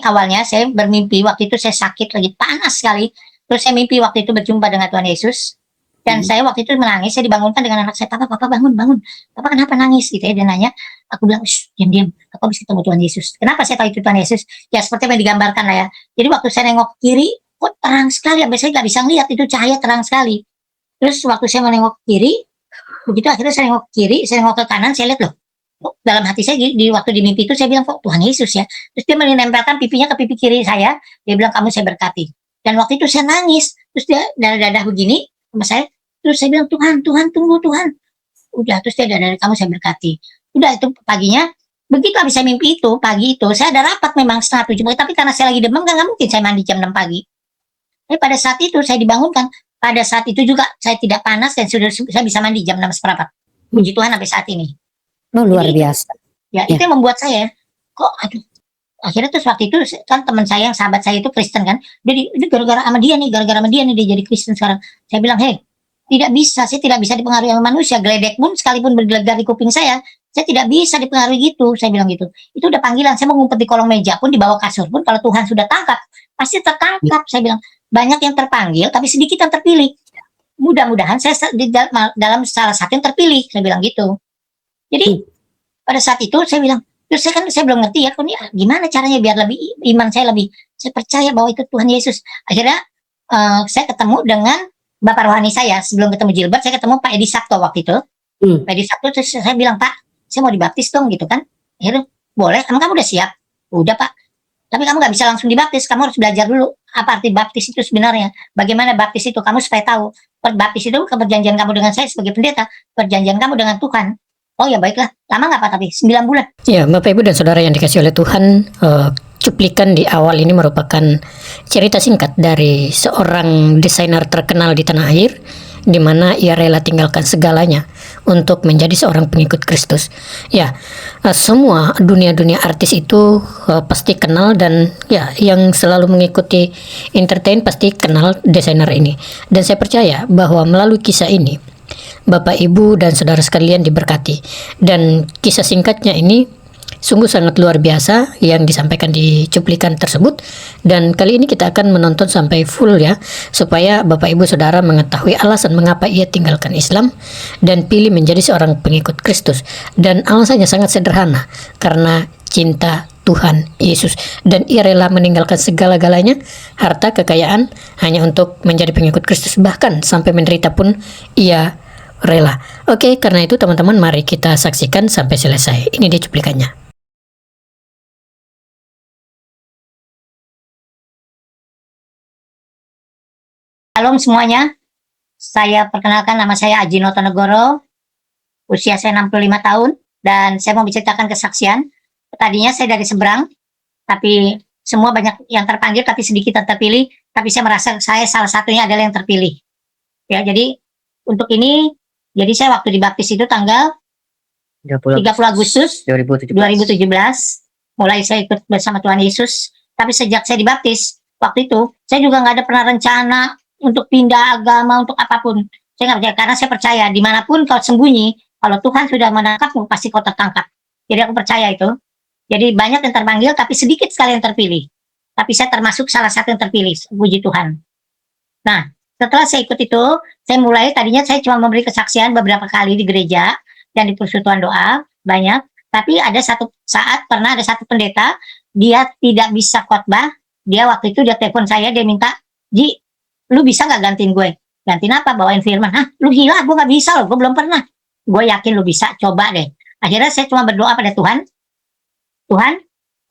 awalnya saya bermimpi, waktu itu saya sakit, lagi panas sekali. Terus saya mimpi waktu itu berjumpa dengan Tuhan Yesus. Dan saya waktu itu menangis, saya dibangunkan dengan anak saya, papa bangun, bangun. Papa kenapa nangis gitu ya, dia nanya. Aku bilang, diam, aku bisa ketemu Tuhan Yesus. Kenapa saya tahu itu Tuhan Yesus? Ya seperti yang digambarkan lah ya. Jadi waktu saya nengok kiri, kok terang sekali, sampai saya nggak bisa ngeliat, itu cahaya terang sekali. Terus waktu saya menengok kiri, begitu akhirnya saya nengok kiri, saya nengok ke kanan, saya lihat loh, dalam hati saya di waktu di mimpi itu saya bilang, kok Tuhan Yesus ya. Terus dia menempelkan pipinya ke pipi kiri saya, dia bilang, kamu saya berkati. Dan waktu itu saya nangis, terus dia dadah begini sama saya, terus saya bilang, Tuhan tunggu Tuhan. Udah, terus dia dadah, kamu saya berkati. Udah, itu paginya, begitu habis saya mimpi itu, pagi itu saya ada rapat memang 6:30, tapi karena saya lagi demam, nggak mungkin saya mandi jam 6 pagi. Tapi pada saat itu saya dibangunkan, pada saat itu juga saya tidak panas dan sudah saya bisa mandi jam 6:15. Puji Tuhan sampai saat ini. Oh, luar Jadi, biasa. Ya, itu yang membuat saya, kok aduh, akhirnya terus waktu itu kan teman saya yang sahabat saya itu Kristen kan, jadi ini gara-gara sama dia nih dia jadi Kristen sekarang. Saya bilang, hei, tidak bisa, saya tidak bisa dipengaruhi oleh manusia, geledek pun sekalipun bergelegar di kuping saya tidak bisa dipengaruhi gitu, saya bilang gitu. Itu udah panggilan, saya mau ngumpet di kolong meja pun, di bawah kasur pun, kalau Tuhan sudah tangkap, pasti tertangkap, saya bilang. Banyak yang terpanggil, tapi sedikit yang terpilih. Mudah-mudahan saya di dalam salah satu yang terpilih, saya bilang gitu. Jadi, pada saat itu saya bilang, terus saya belum ngerti ya, gimana caranya biar lebih iman saya lebih, saya percaya bahwa itu Tuhan Yesus. Akhirnya saya ketemu dengan Bapak rohani saya, sebelum ketemu Gilbert, saya ketemu Pak Edi Sabto waktu itu. Pak Edi Sabto, terus saya bilang, Pak, saya mau dibaptis dong gitu kan. Akhirnya, boleh, emang kamu udah siap? Udah Pak, tapi kamu nggak bisa langsung dibaptis, kamu harus belajar dulu apa arti baptis itu sebenarnya. Bagaimana baptis itu, kamu supaya tahu. Baptis itu perjanjian kamu dengan saya sebagai pendeta, perjanjian kamu dengan Tuhan. Oh ya baiklah, lama nggak Pak tapi? 9 bulan. Ya, Bapak Ibu dan Saudara yang dikasih oleh Tuhan, cuplikan di awal ini merupakan cerita singkat dari seorang desainer terkenal di tanah air, di mana ia rela tinggalkan segalanya untuk menjadi seorang pengikut Kristus. Ya, semua dunia-dunia artis itu pasti kenal, dan ya, yang selalu mengikuti entertain pasti kenal desainer ini. Dan saya percaya bahwa melalui kisah ini, Bapak, Ibu, dan Saudara sekalian diberkati. Dan kisah singkatnya ini sungguh sangat luar biasa yang disampaikan di cuplikan tersebut. Dan kali ini kita akan menonton sampai full ya, supaya Bapak, Ibu, Saudara mengetahui alasan mengapa ia tinggalkan Islam dan pilih menjadi seorang pengikut Kristus. Dan alasannya sangat sederhana, karena cinta Tuhan Yesus, dan ia rela meninggalkan segala-galanya, harta, kekayaan, hanya untuk menjadi pengikut Kristus. Bahkan sampai menderita pun ia rela. Oke, karena itu teman-teman, mari kita saksikan sampai selesai. Ini dia cuplikannya. Shalom semuanya, saya perkenalkan, nama saya Aji Notonegoro, usia saya 65 tahun, dan saya mau menceritakan kesaksian. Tadinya saya dari seberang, tapi semua banyak yang terpanggil, tapi sedikit yang terpilih, tapi saya merasa saya salah satunya adalah yang terpilih. Ya, jadi untuk ini, jadi saya waktu dibaptis itu tanggal 30 Agustus 2017. Mulai saya ikut bersama Tuhan Yesus. Tapi sejak saya dibaptis, waktu itu, saya juga nggak ada pernah rencana untuk pindah agama, untuk apapun. Saya nggak percaya, karena saya percaya, dimanapun kau sembunyi, kalau Tuhan sudah menangkapmu, pasti kau tertangkap. Jadi aku percaya itu. Jadi banyak yang terpanggil, tapi sedikit sekali yang terpilih. Tapi saya termasuk salah satu yang terpilih, puji Tuhan. Nah, setelah saya ikut itu, saya mulai, tadinya saya cuma memberi kesaksian beberapa kali di gereja dan di persekutuan doa, banyak. Tapi ada satu saat, pernah ada satu pendeta, dia tidak bisa khotbah, dia waktu itu dia telepon saya, dia minta, Ji, lu bisa nggak gantiin gue? Gantiin apa? Bawain firman. Hah, lu gila, gue nggak bisa loh, gue belum pernah. Gue yakin lu bisa, coba deh. Akhirnya saya cuma berdoa pada Tuhan, Tuhan,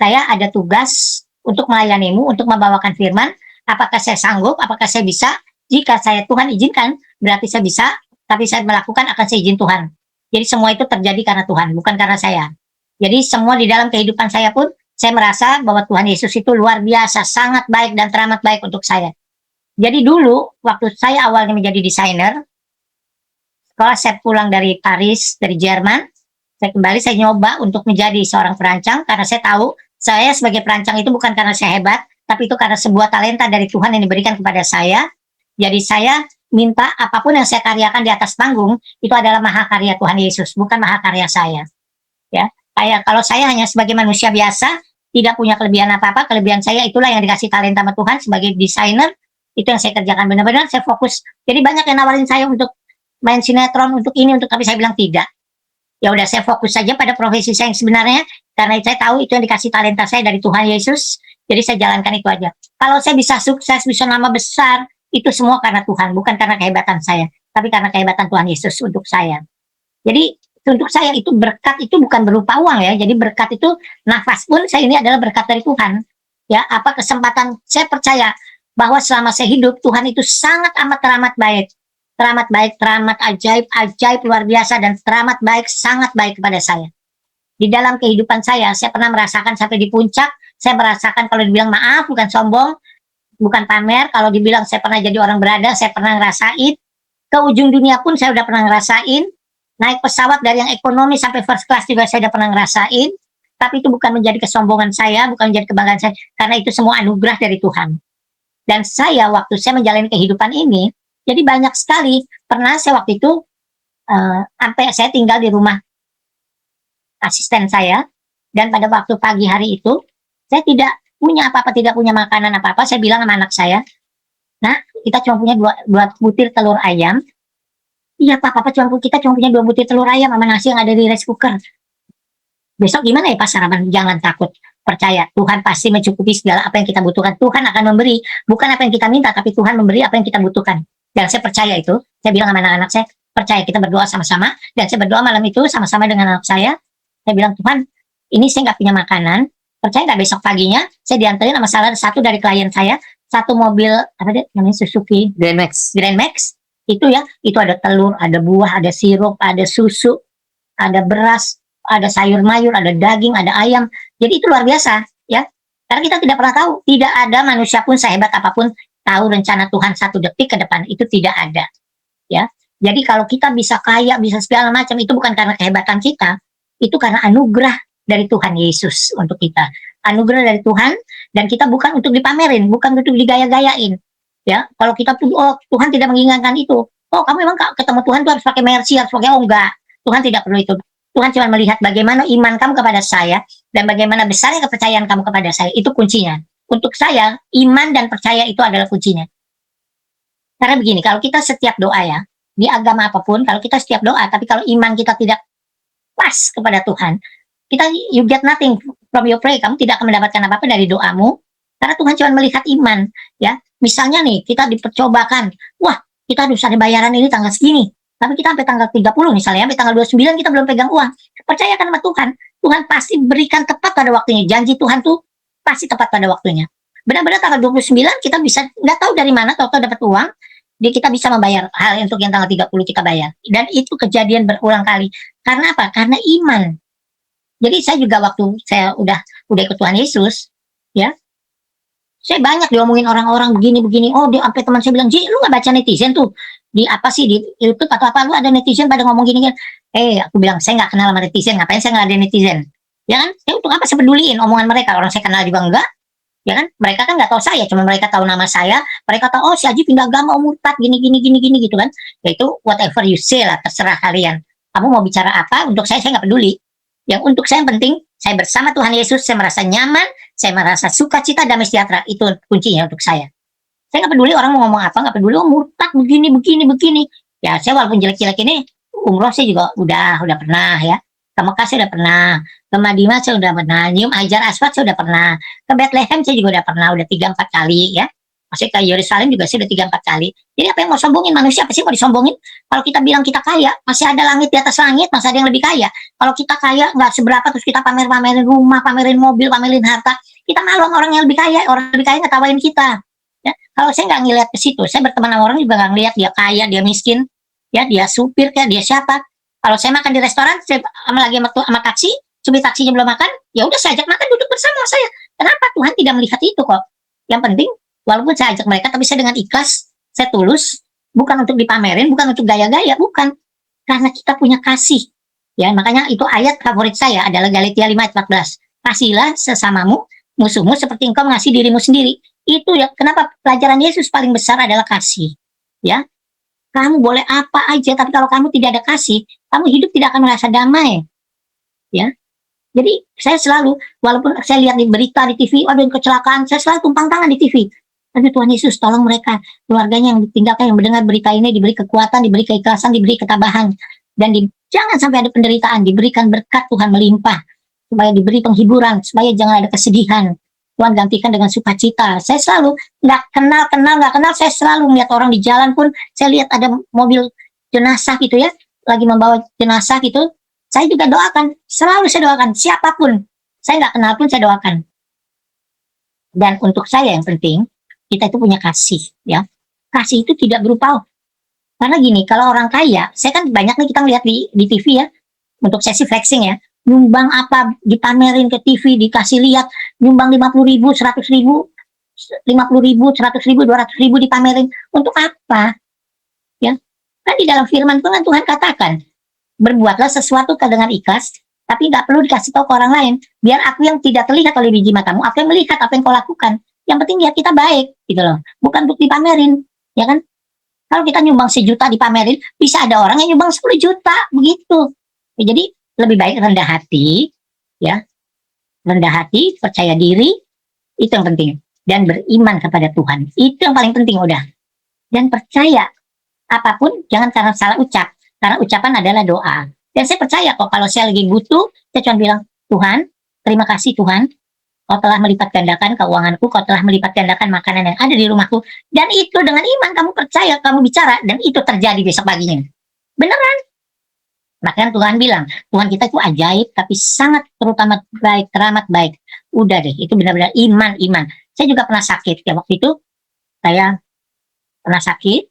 saya ada tugas untuk melayanimu, untuk membawakan firman, apakah saya sanggup, apakah saya bisa? Jika saya Tuhan izinkan, berarti saya bisa, tapi saya melakukan akan saya izin Tuhan. Jadi semua itu terjadi karena Tuhan, bukan karena saya. Jadi semua di dalam kehidupan saya pun, saya merasa bahwa Tuhan Yesus itu luar biasa, sangat baik dan teramat baik untuk saya. Jadi dulu, waktu saya awalnya menjadi desainer, setelah saya pulang dari Paris, dari Jerman, saya kembali, saya nyoba untuk menjadi seorang perancang, karena saya tahu, saya sebagai perancang itu bukan karena saya hebat, tapi itu karena sebuah talenta dari Tuhan yang diberikan kepada saya. Jadi saya minta apapun yang saya karyakan di atas panggung, itu adalah mahakarya Tuhan Yesus, bukan mahakarya saya. Ya, kayak kalau saya hanya sebagai manusia biasa, tidak punya kelebihan apa-apa. Kelebihan saya itulah yang dikasih talenta sama Tuhan sebagai desainer. Itu yang saya kerjakan, benar-benar saya fokus. Jadi banyak yang nawarin saya untuk main sinetron, untuk ini, untuk, tapi saya bilang tidak. Ya udah, saya fokus saja pada profesi saya yang sebenarnya, karena saya tahu itu yang dikasih talenta saya dari Tuhan Yesus. Jadi saya jalankan itu aja. Kalau saya bisa sukses, bisa nama besar, itu semua karena Tuhan, bukan karena kehebatan saya, tapi karena kehebatan Tuhan Yesus untuk saya. Jadi untuk saya itu berkat itu bukan berupa uang ya. Jadi berkat itu, nafas pun saya ini adalah berkat dari Tuhan. Ya, apa kesempatan, saya percaya bahwa selama saya hidup, Tuhan itu sangat amat teramat baik. Teramat baik, teramat ajaib, ajaib luar biasa, dan teramat baik, sangat baik kepada saya. Di dalam kehidupan saya pernah merasakan sampai di puncak. Saya merasakan, kalau dibilang maaf, bukan sombong, bukan pamer. Kalau dibilang saya pernah jadi orang berada, saya pernah ngerasain. Ke ujung dunia pun saya udah pernah ngerasain. Naik pesawat dari yang ekonomi sampai first class juga saya udah pernah ngerasain. Tapi itu bukan menjadi kesombongan saya, bukan menjadi kebanggaan saya, karena itu semua anugerah dari Tuhan. Dan saya, waktu saya menjalani kehidupan ini, jadi banyak sekali. Pernah saya waktu itu, sampai saya tinggal di rumah asisten saya, dan pada waktu pagi hari itu, saya tidak punya apa-apa, tidak punya makanan apa-apa. Saya bilang sama anak saya, nah, kita cuma punya dua butir telur ayam. Iya Pak, kita cuma punya 2 butir telur ayam sama nasi yang ada di rice cooker. Besok gimana ya Pak sarapan? Jangan takut, percaya, Tuhan pasti mencukupi segala apa yang kita butuhkan. Tuhan akan memberi, bukan apa yang kita minta, tapi Tuhan memberi apa yang kita butuhkan. Dan saya percaya itu. Saya bilang sama anak-anak saya, percaya, kita berdoa sama-sama. Dan saya berdoa malam itu sama-sama dengan anak saya. Saya bilang, Tuhan, ini saya nggak punya makanan. Percaya nggak, besok paginya saya diantarin sama salah satu dari klien saya, satu mobil, apa dia namanya, Suzuki Grand Max. Itu ya, itu ada telur, ada buah, ada sirup, ada susu, ada beras, ada sayur mayur, ada daging, ada ayam. Jadi itu luar biasa ya. Karena kita tidak pernah tahu, tidak ada manusia pun sehebat apapun tahu rencana Tuhan 1 detik ke depan, itu tidak ada ya. Jadi kalau kita bisa kaya, bisa segala macam, itu bukan karena kehebatan kita, itu karena anugerah dari Tuhan Yesus untuk kita. Anugerah dari Tuhan, dan kita bukan untuk dipamerin, bukan untuk digaya-gayain ya. Kalau kita tuh, oh Tuhan tidak menginginkan itu, oh kamu memang ketemu Tuhan tuh harus pakai mercy, harus pakai, oh enggak, Tuhan tidak perlu itu. Tuhan cuma melihat bagaimana iman kamu kepada saya, dan bagaimana besarnya kepercayaan kamu kepada saya. Itu kuncinya. Untuk saya, iman dan percaya itu adalah kuncinya. Karena begini, kalau kita setiap doa ya, di agama apapun, kalau kita setiap doa, tapi kalau iman kita tidak pas kepada Tuhan, you get nothing from your prayer. Kamu tidak akan mendapatkan apa-apa dari doamu, karena Tuhan cuma melihat iman ya. Misalnya nih, kita dipercobakan, wah kita harus ada bayaran ini tanggal segini, tapi kita sampai tanggal 30 misalnya, sampai tanggal 29 kita belum pegang uang. Percayakan sama Tuhan, Tuhan pasti berikan tepat pada waktunya. Janji Tuhan tuh pasti tepat pada waktunya. Benar-benar tanggal 29 kita bisa, nggak tahu dari mana, tahu-tahu dapat uang, kita bisa membayar hal untuk yang tanggal 30 kita bayar. Dan itu kejadian berulang kali. Karena apa? Karena iman. Jadi saya juga waktu saya udah ikut Tuhan Yesus, ya, saya banyak diomongin orang-orang begini-begini. Oh, sampai teman saya bilang, Ji, lu nggak baca netizen tuh? Di apa sih, di YouTube atau apa, lu ada netizen pada ngomong gini-gini. Aku bilang, saya nggak kenal sama netizen, ngapain saya nggak ada netizen? Ya kan? Saya untuk apa saya peduliin omongan mereka? Orang saya kenal juga enggak. Ya kan? Mereka kan nggak tahu saya, cuma mereka tahu nama saya. Mereka tahu, oh si Aji pindah agama, murtad, gini gitu kan. Ya itu whatever you say lah, terserah kalian. Kamu mau bicara apa? Untuk saya nggak peduli. Yang untuk saya yang penting, saya bersama Tuhan Yesus, saya merasa nyaman, saya merasa sukacita, damai sejahtera. Itu kuncinya untuk saya. Saya nggak peduli orang mau ngomong apa, nggak peduli, oh murtad, begini. Ya saya walaupun jelek-jelek ini, umroh saya juga udah pernah ya. Ke Mekah saya udah pernah, ke Madinah saya udah pernah, nyium Hajar Aswad saya udah pernah, ke Bethlehem saya juga udah pernah, udah 3-4 kali ya. Masih ke Yerusalem juga saya udah 3-4 kali. Jadi apa yang mau sombongin manusia? Apa sih mau disombongin? Kalau kita bilang kita kaya, masih ada langit di atas langit, masih ada yang lebih kaya. Kalau kita kaya nggak seberapa, terus kita pamerin rumah, pamerin mobil, pamerin harta, kita malu sama orang yang lebih kaya. Orang lebih kaya ngetawain kita. Ya, kalau saya nggak ngeliat ke situ, saya berteman sama orang juga nggak ngeliat dia kaya, dia miskin, ya dia supir kayak dia siapa. Kalau saya makan di restoran, saya lagi sama taksi, supir taksinya belum makan, ya udah saya ajak makan, duduk bersama saya. Kenapa Tuhan tidak melihat itu kok? Yang penting, walaupun saya ajak mereka, tapi saya dengan ikhlas, saya tulus, bukan untuk dipamerin, bukan untuk gaya-gaya, bukan. Karena kita punya kasih. Ya, makanya itu ayat favorit saya adalah Galatia 5 ayat 14. Kasihilah sesamamu, musuhmu seperti engkau mengasihi dirimu sendiri. Itu ya, kenapa pelajaran Yesus paling besar adalah kasih. Ya, kamu boleh apa aja, tapi kalau kamu tidak ada kasih, kamu hidup tidak akan merasa damai. Ya, Jadi saya selalu, walaupun saya lihat di berita di TV, ada yang kecelakaan, saya selalu tumpang tangan di TV. Tapi Tuhan Yesus tolong mereka, keluarganya yang ditinggalkan, yang mendengar berita ini, diberi kekuatan, diberi keikhlasan, diberi ketabahan. Dan jangan sampai ada penderitaan, diberikan berkat Tuhan melimpah. Supaya diberi penghiburan, supaya jangan ada kesedihan. Tuhan gantikan dengan sukacita. Saya selalu nggak kenal, saya selalu melihat orang di jalan pun, saya lihat ada mobil jenazah gitu ya, lagi membawa jenazah gitu, saya juga doakan, selalu saya doakan, siapapun, saya nggak kenal pun saya doakan. Dan untuk saya yang penting, kita itu punya kasih, ya. Kasih itu tidak berupa, karena gini, kalau orang kaya, saya kan banyak nih kita lihat di TV ya, untuk sesi flexing ya, nyumbang apa, dipamerin ke TV, dikasih lihat, nyumbang 50.000, 100.000, 50.000, 100.000, 200.000 dipamerin, untuk apa? Ya, kan di dalam firman Tuhan, Tuhan katakan, berbuatlah sesuatu dengan ikhlas, tapi nggak perlu dikasih tahu ke orang lain, biar aku yang tidak terlihat oleh biji matamu, aku yang melihat apa yang kau lakukan. Yang penting lihat kita baik, gitu loh. Bukan untuk dipamerin, ya kan? Kalau kita nyumbang 1 juta dipamerin, bisa ada orang yang nyumbang 10 juta, begitu. Ya, jadi lebih baik rendah hati, ya. Rendah hati, percaya diri, itu yang penting. Dan beriman kepada Tuhan, itu yang paling penting udah. Dan percaya, apapun jangan karena salah ucap, karena ucapan adalah doa. Dan saya percaya kok kalau saya lagi butuh, saya cuma bilang, Tuhan, terima kasih Tuhan, Kau telah melipat gandakan keuanganku, Kau telah melipat gandakan makanan yang ada di rumahku. Dan itu dengan iman kamu percaya, kamu bicara, dan itu terjadi besok paginya. Beneran. Bahkan Tuhan bilang, Tuhan kita itu ajaib, tapi sangat terutama baik, teramat baik. Udah deh, itu benar-benar iman. Saya juga pernah sakit. Ya, waktu itu saya pernah sakit,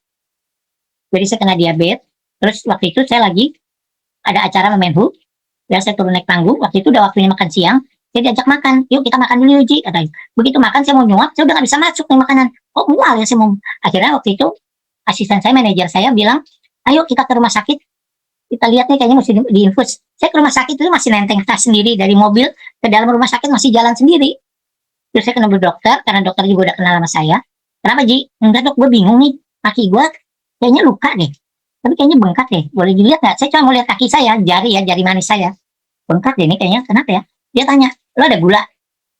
jadi saya kena diabetes. Terus waktu itu saya lagi ada acara Menhu, ya saya turun naik panggung. Waktu itu udah waktunya makan siang. Saya diajak makan, yuk kita makan dulu Ji, katanya. Begitu makan saya mau nyuap, saya udah gak bisa masuk nih makanan. Oh mual ya saya mau. Akhirnya waktu itu asisten saya, manajer saya bilang, ayo kita ke rumah sakit, kita lihat nih kayaknya mesti diinfus. Saya ke rumah sakit itu masih nenteng tas sendiri dari mobil ke dalam rumah sakit, masih jalan sendiri. Terus saya ketemu dokter, karena dokter juga udah kenal sama saya. Kenapa Ji? Enggak dok, gue bingung nih, kaki gue kayaknya luka deh, tapi kayaknya bengkak deh, boleh dilihat nggak? Saya cuma mau lihat kaki saya, jari manis saya, bengkak deh ini kayaknya, kenapa ya? Dia tanya, lo ada gula?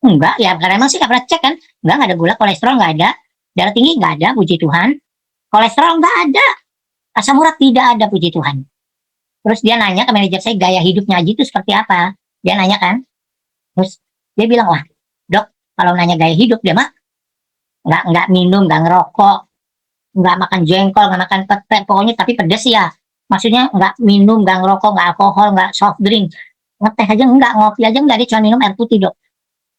Enggak, ya karena emang sih gak pernah cek kan. Enggak ada gula, kolesterol nggak ada, darah tinggi nggak ada, puji Tuhan. Kolesterol nggak ada, asam urat tidak ada, puji Tuhan. Terus dia nanya ke manajer saya, gaya hidupnya Aji itu seperti apa? Dia nanya kan. Terus dia bilang, wah dok, kalau nanya gaya hidup, dia mah nggak minum, nggak ngerokok, nggak makan jengkol, nggak makan pete, pokoknya tapi pedes ya. Maksudnya nggak minum, nggak ngerokok, nggak alkohol, nggak soft drink, ngeteh aja enggak, ngopi aja enggak, dia cuma minum air putih dok.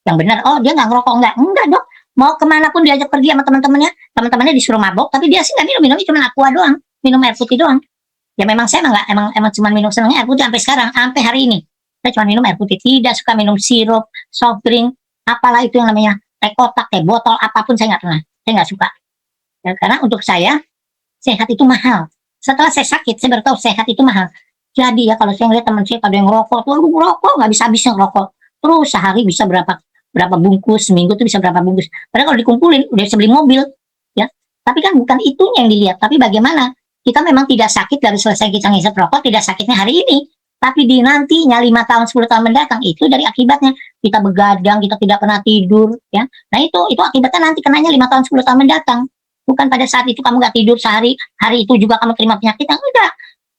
Yang benar, oh dia nggak ngerokok, enggak dok, mau kemana pun diajak pergi sama teman-temannya disuruh mabok, tapi dia sih nggak minum cuma aqua doang, minum air putih doang. Ya memang saya emang cuma minum senangnya air putih sampai sekarang, sampai hari ini saya cuma minum air putih, tidak suka minum sirup, soft drink, apalah itu yang namanya teh kotak, teh botol, apapun saya nggak pernah, saya nggak suka. Dan karena untuk saya sehat itu mahal. Setelah saya sakit, saya baru tahu sehat itu mahal. Jadi ya kalau saya ngeliat teman saya pada yang ngerokok, tuh ngerokok nggak bisa habisnya ngerokok. Terus sehari bisa berapa bungkus, seminggu tuh bisa berapa bungkus. Padahal kalau dikumpulin udah bisa beli mobil, ya. Tapi kan bukan itunya yang dilihat, tapi bagaimana kita memang tidak sakit dari selesai kita ngisap rokok, tidak sakitnya hari ini, tapi di nantinya 5 tahun 10 tahun mendatang itu dari akibatnya kita begadang, kita tidak pernah tidur, ya. Nah itu akibatnya nanti kenanya 5 tahun 10 tahun mendatang. Bukan pada saat itu kamu nggak tidur sehari, hari itu juga kamu terima penyakit, enggak.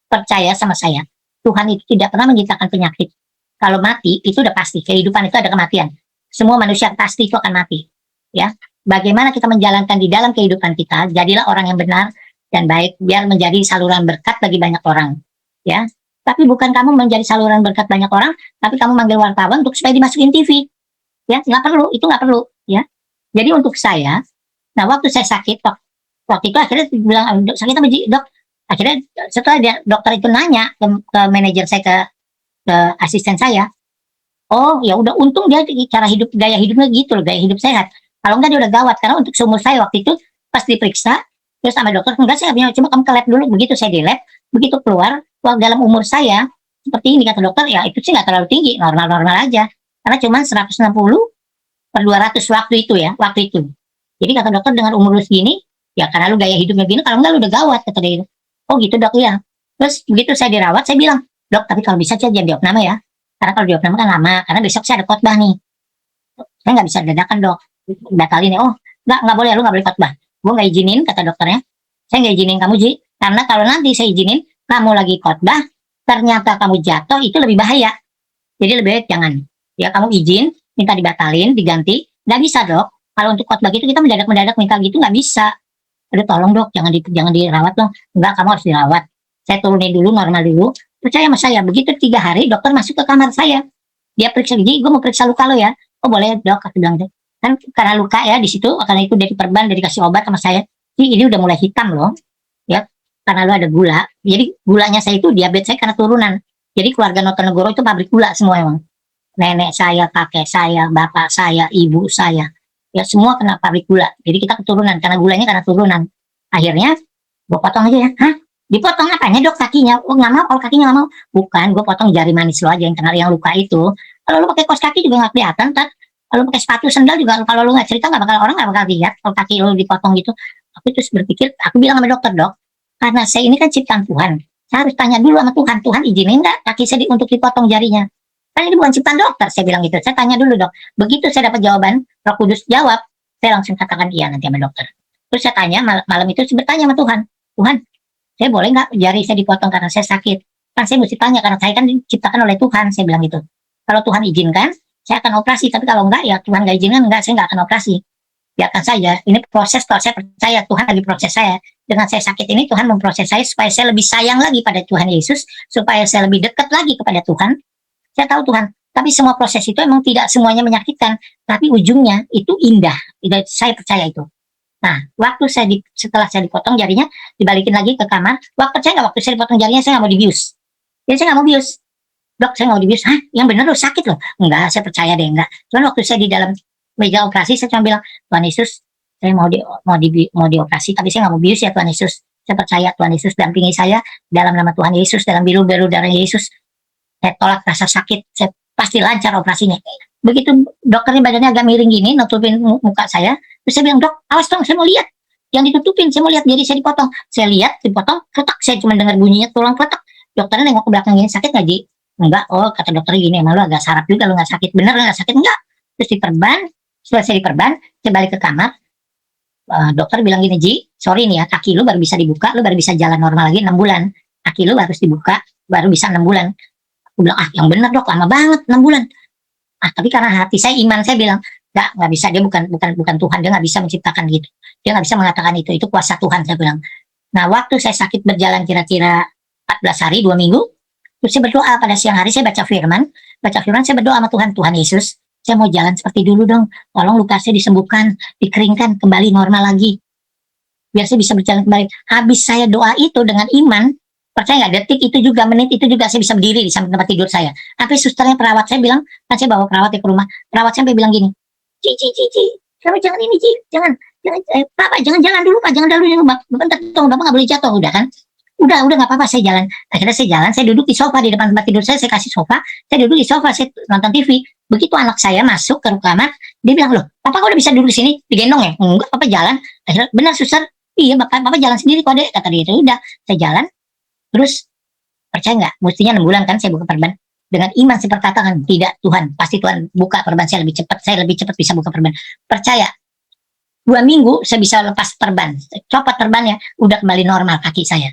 Percaya sama saya, Tuhan itu tidak pernah menciptakan penyakit. Kalau mati itu udah pasti, kehidupan itu ada kematian. Semua manusia pasti itu akan mati, ya. Bagaimana kita menjalankan di dalam kehidupan kita, jadilah orang yang benar dan baik, biar menjadi saluran berkat bagi banyak orang, ya. Tapi bukan kamu menjadi saluran berkat banyak orang, tapi kamu manggil wartawan untuk supaya dimasukin TV, ya. Nggak perlu, itu nggak perlu, ya. Jadi untuk saya, nah waktu saya sakit, waktu itu akhirnya bilang, sakit apa dok? Akhirnya setelah dokter itu nanya ke manajer saya, ke asisten saya, oh ya udah, untung dia gaya hidupnya gitu loh, gaya hidup sehat. Kalau enggak dia udah gawat, karena untuk seumur saya waktu itu pas diperiksa, terus sama dokter, enggak saya punya, cuma kamu ke lab dulu. Begitu saya di lab, begitu keluar, dalam umur saya seperti ini, kata dokter, ya itu sih nggak terlalu tinggi, normal-normal aja, karena cuma 160/200 waktu itu ya, waktu itu. Jadi kata dokter, dengan umur lu segini, ya karena lu gaya hidupnya gini, kalau enggak lu udah gawat, kata dia itu. Oh gitu dok, ya. Terus begitu saya dirawat, saya bilang, dok tapi kalau bisa jangan diopname ya, Karena kalau diopname kan lama, karena besok saya ada khotbah nih. Saya nggak bisa dadakan dok, batalin ya. Oh, nggak boleh, lu nggak boleh khotbah. Gue nggak izinin, kata dokternya. Saya nggak izinin kamu, Ji. Karena kalau nanti saya izinin, kamu lagi khotbah, ternyata kamu jatuh, itu lebih bahaya. Jadi lebih baik jangan. Ya kamu izin, minta dibatalin, diganti. Nggak bisa dok. Kalau untuk khotbah gitu kita mendadak-mendadak minta gitu nggak bisa. Aduh tolong dok, jangan dirawat dong. Enggak, kamu harus dirawat. Saya turunin dulu, normal dulu. Percaya sama saya. Begitu 3 hari, dokter masuk ke kamar saya. Dia periksa gigi, gue mau periksa luka lo ya. Oh boleh dok, aku bilang gitu. Kan karena luka ya di situ, karena itu dari perban, dari kasih obat sama saya. Ini udah mulai hitam loh. Ya, karena lo ada gula. Jadi gulanya saya itu diabetes saya karena turunan. Jadi keluarga Notonegoro itu pabrik gula semua emang. Nenek saya, kakek saya, bapak saya, ibu saya. Ya semua kena pabrik gula. Jadi kita keturunan, karena gulanya karena turunan. Akhirnya, gue potong aja ya. Hah? Dipotong apanya dok kakinya? Oh nggak mau, kalau kakinya nggak mau. Bukan, gue potong jari manis lo aja yang kena yang luka itu. Kalau lo pakai kaos kaki juga nggak kelihatan, kan? Kalau pakai sepatu sendal juga, kalau lo nggak cerita nggak bakal orang nggak bakal lihat kalau kaki lo dipotong gitu. Aku terus berpikir, aku bilang sama dokter dok, karena saya ini kan ciptaan Tuhan. Saya harus tanya dulu sama Tuhan, Tuhan izinin nggak kaki saya untuk dipotong jarinya? Kan ini bukan ciptaan dokter, saya bilang gitu. Saya tanya dulu dok. Begitu saya dapat jawaban, Roh Kudus jawab, saya langsung katakan iya nanti sama dokter. Terus saya tanya, malam itu saya bertanya sama Tuhan, Tuhan, saya boleh nggak jari saya dipotong karena saya sakit? Kan saya mesti tanya, karena saya kan diciptakan oleh Tuhan, saya bilang gitu. Kalau Tuhan izinkan, saya akan operasi. Tapi kalau enggak, ya Tuhan nggak izinkan, enggak, saya nggak akan operasi. Biarkan saja. Ini proses, kalau saya percaya Tuhan lagi proses saya. Dengan saya sakit ini, Tuhan memproses saya supaya saya lebih sayang lagi pada Tuhan Yesus, supaya saya lebih dekat lagi kepada Tuhan. Saya tahu Tuhan, tapi semua proses itu emang tidak semuanya menyakitkan, tapi ujungnya itu indah. Saya percaya itu. Nah, setelah saya dipotong jarinya, dibalikin lagi ke kamar. Waktu saya dipotong jarinya, saya nggak mau dibius. Jadi saya nggak mau bius. Dok, saya nggak mau dibius. Hah? Yang benar loh, sakit loh. Enggak, saya percaya deh, enggak. Cuman waktu saya di dalam meja operasi, saya cuma bilang, Tuhan Yesus, saya mau dioperasi, tapi saya nggak mau bius ya Tuhan Yesus. Saya percaya Tuhan Yesus dampingi saya dalam nama Tuhan Yesus, dalam biru-biru darah Yesus. Saya tolak rasa sakit, saya pasti lancar operasinya. Begitu dokternya badannya agak miring gini, nutupin muka saya, terus saya bilang, dok, awas dong, saya mau lihat. Yang ditutupin, saya mau lihat, jadi saya dipotong. Saya lihat, dipotong, ketak, saya cuma dengar bunyinya tulang ketak. Dokternya nengok ke belakang gini, sakit nggak, Ji? Enggak, oh kata dokter gini, emang lu agak sarap juga, lu nggak sakit. Bener nggak sakit? Enggak. Terus diperban, setelah saya diperban, saya balik ke kamar. Dokter bilang gini, Ji, sorry nih ya, kaki lu baru bisa dibuka, lu baru bisa jalan normal lagi 6 bulan. Kaki lu harus dibuka, baru bisa 6 bulan. Aku bilang, yang bener dok, lama banget 6 bulan. Tapi karena hati saya, iman saya bilang, nggak bisa, dia bukan Tuhan, dia nggak bisa menciptakan gitu, dia nggak bisa mengatakan itu kuasa Tuhan, saya bilang. Nah, waktu saya sakit berjalan kira-kira 14 hari, 2 minggu, terus saya berdoa pada siang hari, saya baca firman, saya berdoa sama Tuhan, Tuhan Yesus, saya mau jalan seperti dulu dong, tolong luka saya disembuhkan, dikeringkan, kembali normal lagi, biar saya bisa berjalan kembali. Habis saya doa itu dengan iman, percaya nggak, detik itu juga, menit itu juga, saya bisa berdiri di samping tempat tidur saya. Tapi susternya, perawat saya bilang, kan saya bawa perawat ke rumah, perawat saya sampai bilang gini, Ci, kamu jangan ini, Ci, jangan, Pak, jangan jalan dulu, Pak, jangan dulu, bentar, Bapak nggak boleh jatuh, udah kan? Udah nggak apa-apa, saya jalan. Akhirnya saya jalan, saya duduk di sofa di depan tempat tidur saya kasih sofa, saya duduk di sofa, saya nonton TV. Begitu anak saya masuk ke kamar, dia bilang, loh, Papa kok udah bisa duduk di sini, digendong ya? Enggak, Papa jalan. Akhirnya, benar suster, iya, Papa jalan sendiri kok dek, kata dia. Udah, saya jalan. Terus, percaya nggak? Mestinya 6 bulan kan saya buka perban. Dengan iman saya perkatakan, tidak Tuhan, pasti Tuhan buka perban saya lebih cepat bisa buka perban. Percaya, 2 minggu saya bisa lepas perban, copot perbannya, udah kembali normal kaki saya.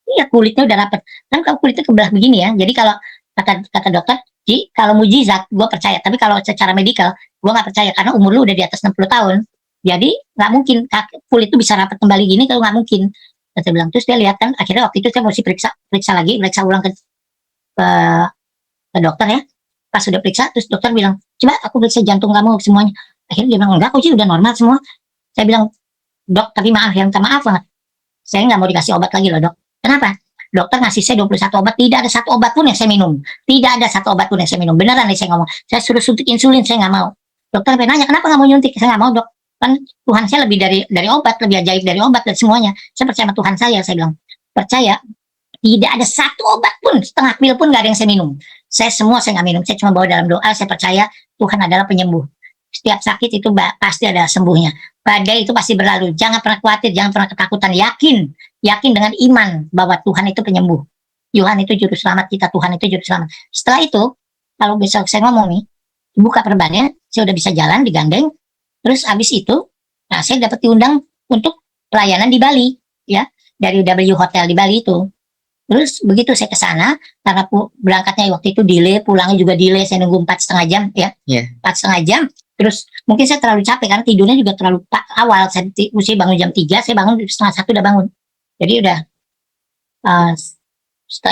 Iya, kulitnya udah rapet. Kan kalau kulitnya kebelah begini ya, jadi kalau kata dokter, Ji, kalau mujizat, gue percaya. Tapi kalau secara medikal, gue nggak percaya, karena umur lu udah di atas 60 tahun. Jadi, nggak mungkin kulit itu bisa rapet kembali gini, kalau nggak mungkin. Saya bilang, terus dia lihat kan, akhirnya waktu itu saya mesti periksa ulang ke dokter ya. Pas sudah periksa, terus dokter bilang, coba aku periksa jantung kamu semuanya. Akhirnya dia bilang, enggak kok Ji, udah normal semua. Saya bilang, dok, tapi maaf ya, minta maaf banget. Saya nggak mau dikasih obat lagi loh dok. Kenapa? Dokter ngasih saya 21 obat, tidak ada satu obat pun yang saya minum. Tidak ada satu obat pun yang saya minum. Beneran nih saya ngomong. Saya suruh suntik insulin, saya nggak mau. Dokter nanya, kenapa nggak mau nyuntik? Saya nggak mau dok. Kan Tuhan saya lebih dari obat, lebih ajaib dari obat dan semuanya. Saya percaya sama Tuhan saya bilang. Percaya, tidak ada satu obat pun, setengah pil pun nggak ada yang saya minum. Saya nggak minum. Saya cuma bawa dalam doa, saya percaya Tuhan adalah penyembuh. Setiap sakit itu pasti ada sembuhnya. Badai itu pasti berlalu. Jangan pernah khawatir, jangan pernah ketakutan. Yakin dengan iman bahwa Tuhan itu penyembuh. Tuhan itu juru selamat kita, Tuhan itu juru selamat. Setelah itu, kalau besok saya ngomong nih, buka perbannya, saya udah bisa jalan, digandeng, terus abis itu, nah saya dapat diundang untuk pelayanan di Bali, ya, dari W Hotel di Bali itu. Terus begitu saya ke sana, karena berangkatnya waktu itu delay, pulangnya juga delay, saya nunggu 4,5 jam, ya, 4,5 jam. Terus mungkin saya terlalu capek karena tidurnya juga terlalu awal. Saya mesti bangun jam 3, saya bangun setengah 1 udah bangun. Jadi udah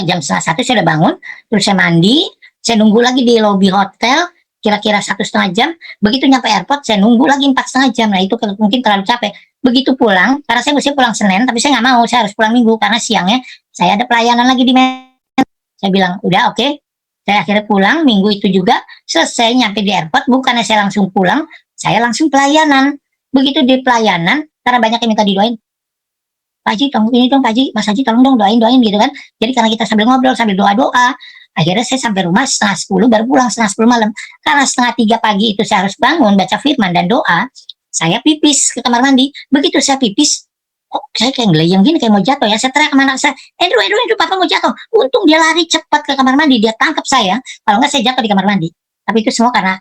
jam setengah 1 saya udah bangun, terus saya mandi, saya nunggu lagi di lobi hotel, kira-kira 1,5 jam. Begitu nyampe airport, saya nunggu lagi 4,5 jam. Nah itu mungkin terlalu capek. Begitu pulang, karena saya mesti pulang Senin, tapi saya nggak mau, saya harus pulang Minggu karena siangnya saya ada pelayanan lagi di Medan. Saya bilang udah oke. Saya akhirnya pulang Minggu itu juga. Selesai nyampe di airport, bukannya saya langsung pulang, saya langsung pelayanan. Begitu di pelayanan, karena banyak yang minta didoain, Pak Haji tolong ini dong Pak Haji, Mas Haji tolong dong doain gitu kan. Jadi karena kita sambil ngobrol, sambil doa-doa, akhirnya saya sampai rumah setengah 10, baru pulang setengah 10 malam. Karena setengah 3 pagi itu saya harus bangun, baca firman dan doa, saya pipis ke kamar mandi. Begitu saya pipis, kok saya kayak ngelayang gini, kayak mau jatuh ya. Saya teriak sama anak saya, Andrew, papa mau jatuh. Untung dia lari cepat ke kamar mandi, dia tangkap saya. Kalau nggak saya jatuh di kamar mandi. Tapi itu semua karena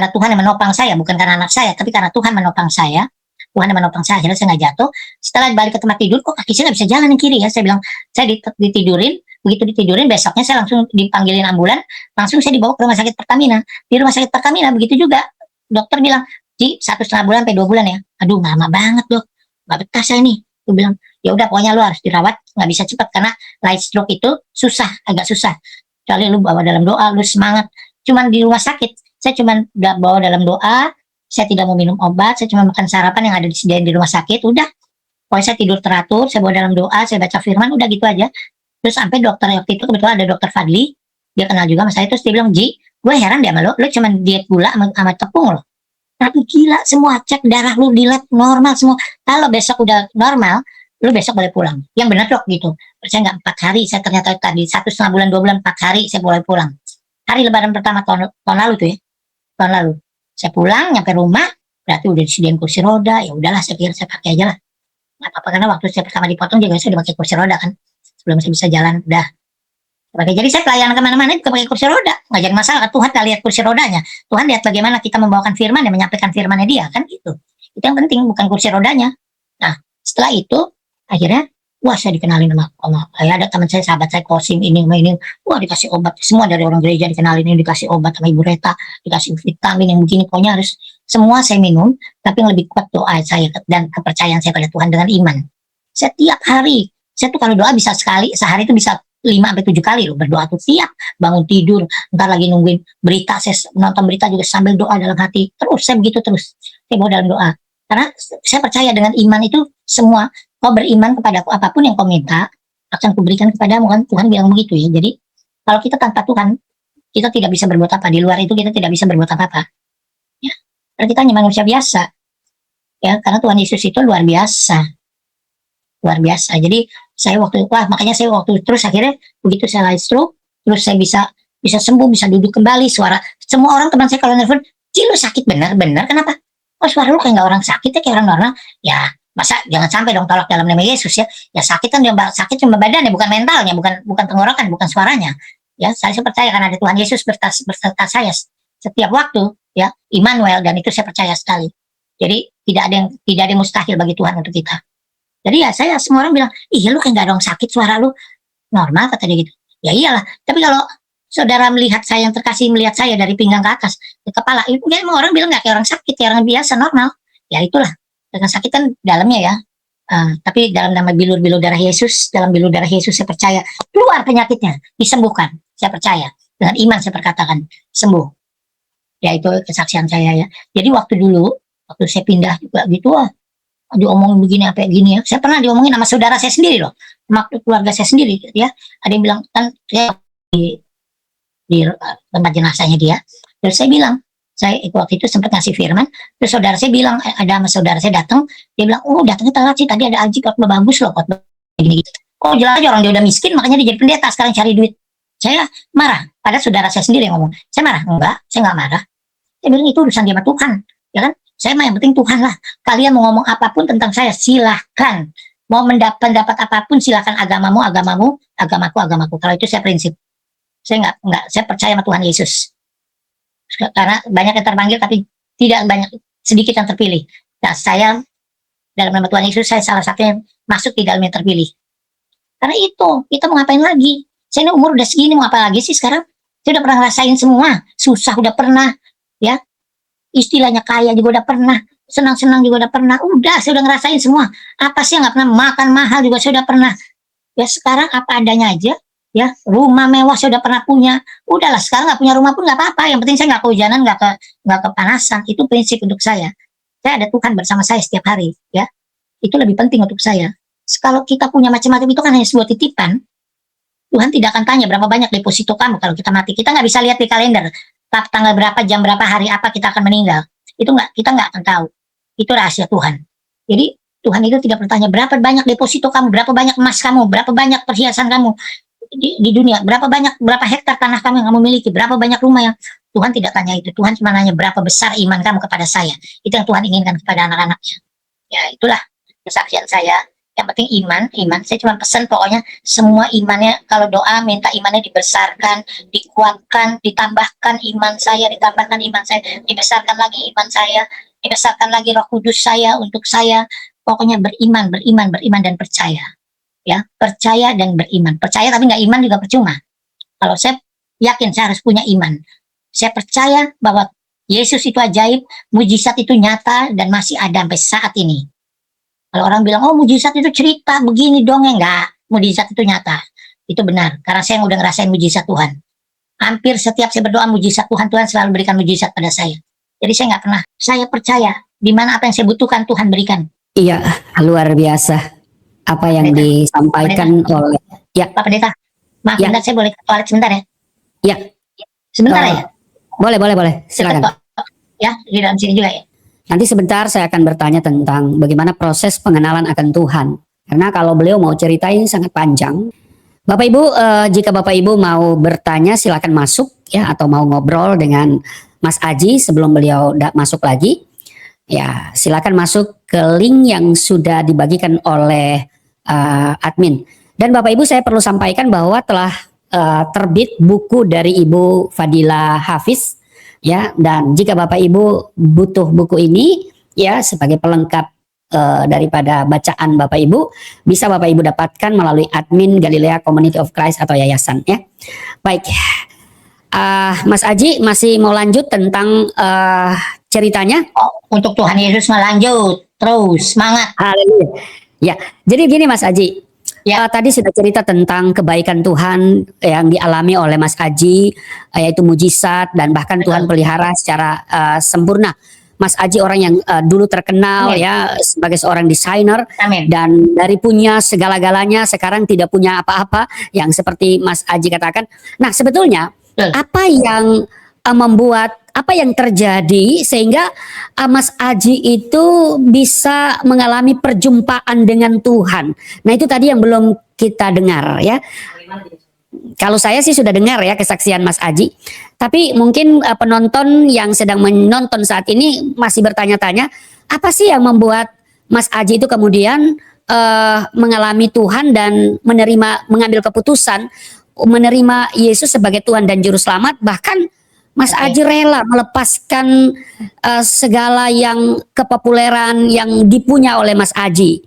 Tuhan yang menopang saya, bukan karena anak saya, tapi karena Tuhan menopang saya. Tuhan yang menopang saya, akhirnya saya nggak jatuh. Setelah balik ke tempat tidur, kok kaki saya nggak bisa jalan yang kiri ya. Saya bilang, saya ditidurin, begitu ditidurin, besoknya saya langsung dipanggilin ambulan, langsung saya dibawa ke rumah sakit Pertamina. Di rumah sakit Pertamina begitu juga, dokter bilang, Ji, 1,5 bulan sampai 2 bulan ya. Aduh, lama banget dok, nggak betah saya nih. Gue bilang, ya udah pokoknya lu harus dirawat, nggak bisa cepat karena light stroke itu susah, agak susah. Kecuali lu bawa dalam doa, lu semangat. Cuman di rumah sakit, saya cuman bawa dalam doa, saya tidak mau minum obat, saya cuma makan sarapan yang ada disediain di rumah sakit, udah. Pokoknya saya tidur teratur, saya bawa dalam doa, saya baca firman, udah gitu aja. Terus sampai dokter waktu itu, kebetulan ada dokter Fadli, dia kenal juga sama saya, terus dia bilang, Ji, gue heran deh sama lo cuma diet gula sama tepung lo. Tapi gila, semua cek darah lu di lab normal semua. Kalau besok udah normal, lu besok boleh pulang. Yang benar dok gitu. Percaya nggak 4 hari, saya ternyata tadi 1,5 bulan, 2 bulan, 4 hari saya boleh pulang. Hari lebaran pertama tahun lalu tuh ya, tahun lalu. Saya pulang, nyampe rumah, berarti udah disediain kursi roda, ya udahlah saya pikir saya pakai aja lah. Nggak apa-apa, karena waktu saya pertama dipotong juga saya udah pakai kursi roda kan. Sebelum saya bisa jalan, udah. Pakai. Jadi saya pelayanan kemana-mana juga pakai kursi roda. Nggak jadi masalah, Tuhan nggak lihat kursi rodanya. Tuhan lihat bagaimana kita membawakan firman dan menyampaikan firmannya dia, kan gitu. Itu yang penting, bukan kursi rodanya. Nah, setelah itu, akhirnya, wah saya dikenalin sama ada teman saya, sahabat saya, Kosim, ini, wah dikasih obat, semua dari orang gereja dikenalin, ini dikasih obat sama Ibu Reta, dikasih vitamin yang begini, pokoknya harus semua saya minum, tapi yang lebih kuat doa saya dan kepercayaan saya pada Tuhan dengan iman. Setiap hari, saya tuh kalau doa bisa sekali, sehari itu bisa 5-7 kali loh berdoa tuh, tiap bangun tidur, ntar lagi nungguin berita, saya nonton berita juga sambil doa dalam hati, terus saya begitu terus, saya bawa dalam doa, karena saya percaya dengan iman itu semua. Kau beriman kepadaku, apapun yang kau minta akan kuberikan kepadamu, kan Tuhan bilang begitu ya. Jadi kalau kita tanpa Tuhan, kita tidak bisa berbuat apa. Di luar itu kita tidak bisa berbuat apa-apa. Ya, karena kita hanya manusia biasa. Ya, karena Tuhan Yesus itu luar biasa, luar biasa. Jadi saya makanya saya waktu terus akhirnya begitu saya light stroke, terus saya bisa sembuh, bisa duduk kembali. Suara semua orang teman saya kalau nelfon, Ci lu sakit benar, kenapa? Oh suara lu kayak nggak orang sakit ya, kayak orang normal. Ya masa jangan sampai dong tolak dalam nama Yesus ya. Ya sakit kan sakit cuma badannya, bukan mentalnya, bukan tenggorokan, bukan suaranya. Ya saya percaya karena ada Tuhan Yesus berserta saya setiap waktu ya, Immanuel, dan itu saya percaya sekali. Jadi tidak ada yang mustahil bagi Tuhan untuk kita. Jadi ya saya semua orang bilang, iya lu kayak nggak ada orang sakit, suara lu normal kata dia gitu. Ya iyalah. Tapi kalau saudara melihat saya yang terkasih melihat saya dari pinggang ke atas ke kepala, itu emang orang bilang nggak kayak orang sakit, kayak orang biasa normal. Ya itulah. Dengan sakit kan dalamnya ya, tapi dalam nama bilur-bilur darah Yesus, dalam bilur darah Yesus saya percaya keluar penyakitnya, disembuhkan. Saya percaya dengan iman saya perkatakan sembuh. Ya itu kesaksian saya ya. Jadi waktu saya pindah juga gitu, diomongin begini apa gini ya. Saya pernah diomongin sama saudara saya sendiri loh, sama keluarga saya sendiri ya. Ada yang bilang kan saya di tempat jenazahnya dia, terus saya bilang, saya waktu itu sempat ngasih firman, terus saudara saya bilang, ada sama saudara saya datang, dia bilang, oh datangnya telat sih, tadi ada Aji khotbah bagus loh, khotbah gini gitu. Oh jelas aja orang dia udah miskin, makanya dia jadi pendeta, sekarang cari duit. Saya marah, pada saudara saya sendiri yang ngomong. Saya marah, enggak, saya nggak marah. Saya bilang itu urusan dia sama Tuhan, ya kan? Saya mah yang penting Tuhan lah. Kalian mau ngomong apapun tentang saya, silahkan. Mau pendapat apapun, silahkan. Agamamu, agamaku. Kalau itu saya prinsip. Saya percaya sama Tuhan Yesus. Karena banyak yang terpanggil tapi tidak banyak, sedikit yang terpilih. Nah, saya dalam nama Tuhan Yesus, saya salah satu yang masuk di dalam yang terpilih. Karena itu, kita mau ngapain lagi? Saya ini umur udah segini, mau apa lagi sih sekarang? Saya udah pernah ngerasain semua. Susah udah pernah, ya. Istilahnya kaya juga udah pernah. Senang-senang juga udah pernah. Udah, saya udah ngerasain semua. Apa sih yang nggak pernah? Makan mahal juga saya udah pernah. Ya sekarang apa adanya aja. Ya, rumah mewah saya udah pernah punya. Udahlah, sekarang nggak punya rumah pun nggak apa-apa. Yang penting saya nggak kehujanan, nggak kepanasan. Itu prinsip untuk saya. Saya ada Tuhan bersama saya setiap hari, ya. Itu lebih penting untuk saya. Kalau kita punya macam-macam itu kan hanya sebuah titipan. Tuhan tidak akan tanya berapa banyak deposito kamu kalau kita mati. Kita nggak bisa lihat di kalender tanggal berapa, jam berapa, hari apa kita akan meninggal. Itu kita nggak akan tahu. Itu rahasia Tuhan. Jadi Tuhan itu tidak bertanya berapa banyak deposito kamu, berapa banyak emas kamu, berapa banyak perhiasan kamu di dunia, berapa hektar tanah kamu yang kamu miliki, berapa banyak rumah yang Tuhan tidak tanya itu. Tuhan cuma nanya berapa besar iman kamu kepada saya. Itu yang Tuhan inginkan kepada anak-anaknya. Ya itulah kesaksian saya. Yang penting iman. Saya cuma pesan pokoknya semua imannya, kalau doa minta imannya dibesarkan, dikuatkan, ditambahkan iman saya, dibesarkan lagi iman saya, dibesarkan lagi Roh Kudus saya untuk saya. Pokoknya beriman dan percaya. Ya, percaya dan beriman. Percaya tapi nggak iman juga percuma. Kalau saya yakin saya harus punya iman. Saya percaya bahwa Yesus itu ajaib, mujizat itu nyata dan masih ada sampai saat ini. Kalau orang bilang, oh mujizat itu cerita begini dong, ya enggak. Mujizat itu nyata. Itu benar. Karena saya udah ngerasain mujizat Tuhan. Hampir setiap saya berdoa mujizat Tuhan selalu berikan mujizat pada saya. Jadi saya nggak pernah. Saya percaya di mana apa yang saya butuhkan Tuhan berikan. Iya, luar biasa. Apa yang Pendeta. disampaikan oleh... Ya, Pak Pendeta, maaf Ya. bentar, saya boleh ke toilet sebentar ya? ya. Sebentar Eh, ya? Boleh. Silakan. Ya, di dalam sini juga ya. Nanti sebentar saya akan bertanya tentang bagaimana proses pengenalan akan Tuhan. Karena kalau beliau mau ceritain sangat panjang. Bapak Ibu, jika Bapak Ibu mau bertanya silakan masuk ya, atau mau ngobrol dengan Mas Aji sebelum beliau masuk lagi. Ya, silakan masuk ke link yang sudah dibagikan oleh admin. Dan Bapak Ibu, saya perlu sampaikan bahwa telah terbit buku dari Ibu Fadila Hafiz. Ya, dan jika Bapak Ibu butuh buku ini ya sebagai pelengkap daripada bacaan Bapak Ibu, bisa Bapak Ibu dapatkan melalui admin Galilea Community of Christ atau yayasan ya. Baik, Mas Aji masih mau lanjut tentang ceritanya? Oh, untuk Tuhan Yesus melanjut terus semangat. Haleluya. Ya, jadi gini Mas Aji. Ya. Tadi sudah cerita tentang kebaikan Tuhan yang dialami oleh Mas Aji, yaitu mujizat dan bahkan Tuhan pelihara secara sempurna. Mas Aji orang yang dulu terkenal Amin. ya sebagai seorang desainer. Amin. Dan dari punya segala-galanya sekarang tidak punya apa-apa yang seperti Mas Aji katakan. Nah sebetulnya Betul. apa yang membuat, apa yang terjadi sehingga Mas Aji itu bisa mengalami perjumpaan dengan Tuhan. Nah itu tadi yang belum kita dengar ya. Kalau saya sih sudah dengar ya kesaksian Mas Aji. Tapi mungkin penonton yang sedang menonton saat ini masih bertanya-tanya, apa sih yang membuat Mas Aji itu kemudian mengalami Tuhan dan mengambil keputusan menerima Yesus sebagai Tuhan dan Juru Selamat, bahkan Mas Aji rela melepaskan segala yang kepopuleran yang dipunya oleh Mas Aji.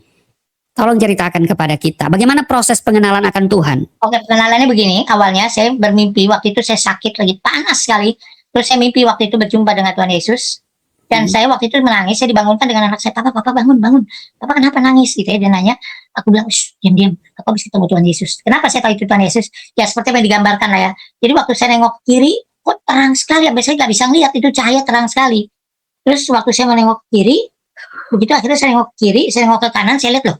Tolong ceritakan kepada kita, bagaimana proses pengenalan akan Tuhan? Oke, pengenalannya begini. Awalnya saya bermimpi, waktu itu saya sakit lagi panas sekali. Terus saya mimpi waktu itu berjumpa dengan Tuhan Yesus. Dan saya waktu itu menangis, saya dibangunkan dengan anak saya, Papa bangun. Papa kenapa nangis? Gitu ya, dia nanya. Aku bilang, diam. Aku bisa ketemu Tuhan Yesus. Kenapa saya tahu itu Tuhan Yesus? Ya seperti yang digambarkan lah ya. Jadi waktu saya nengok kiri, kok terang sekali, sampai saya nggak bisa ngeliat, itu cahaya terang sekali. Terus waktu saya menengok kiri, begitu akhirnya saya nengok kiri, saya nengok ke kanan, saya lihat loh,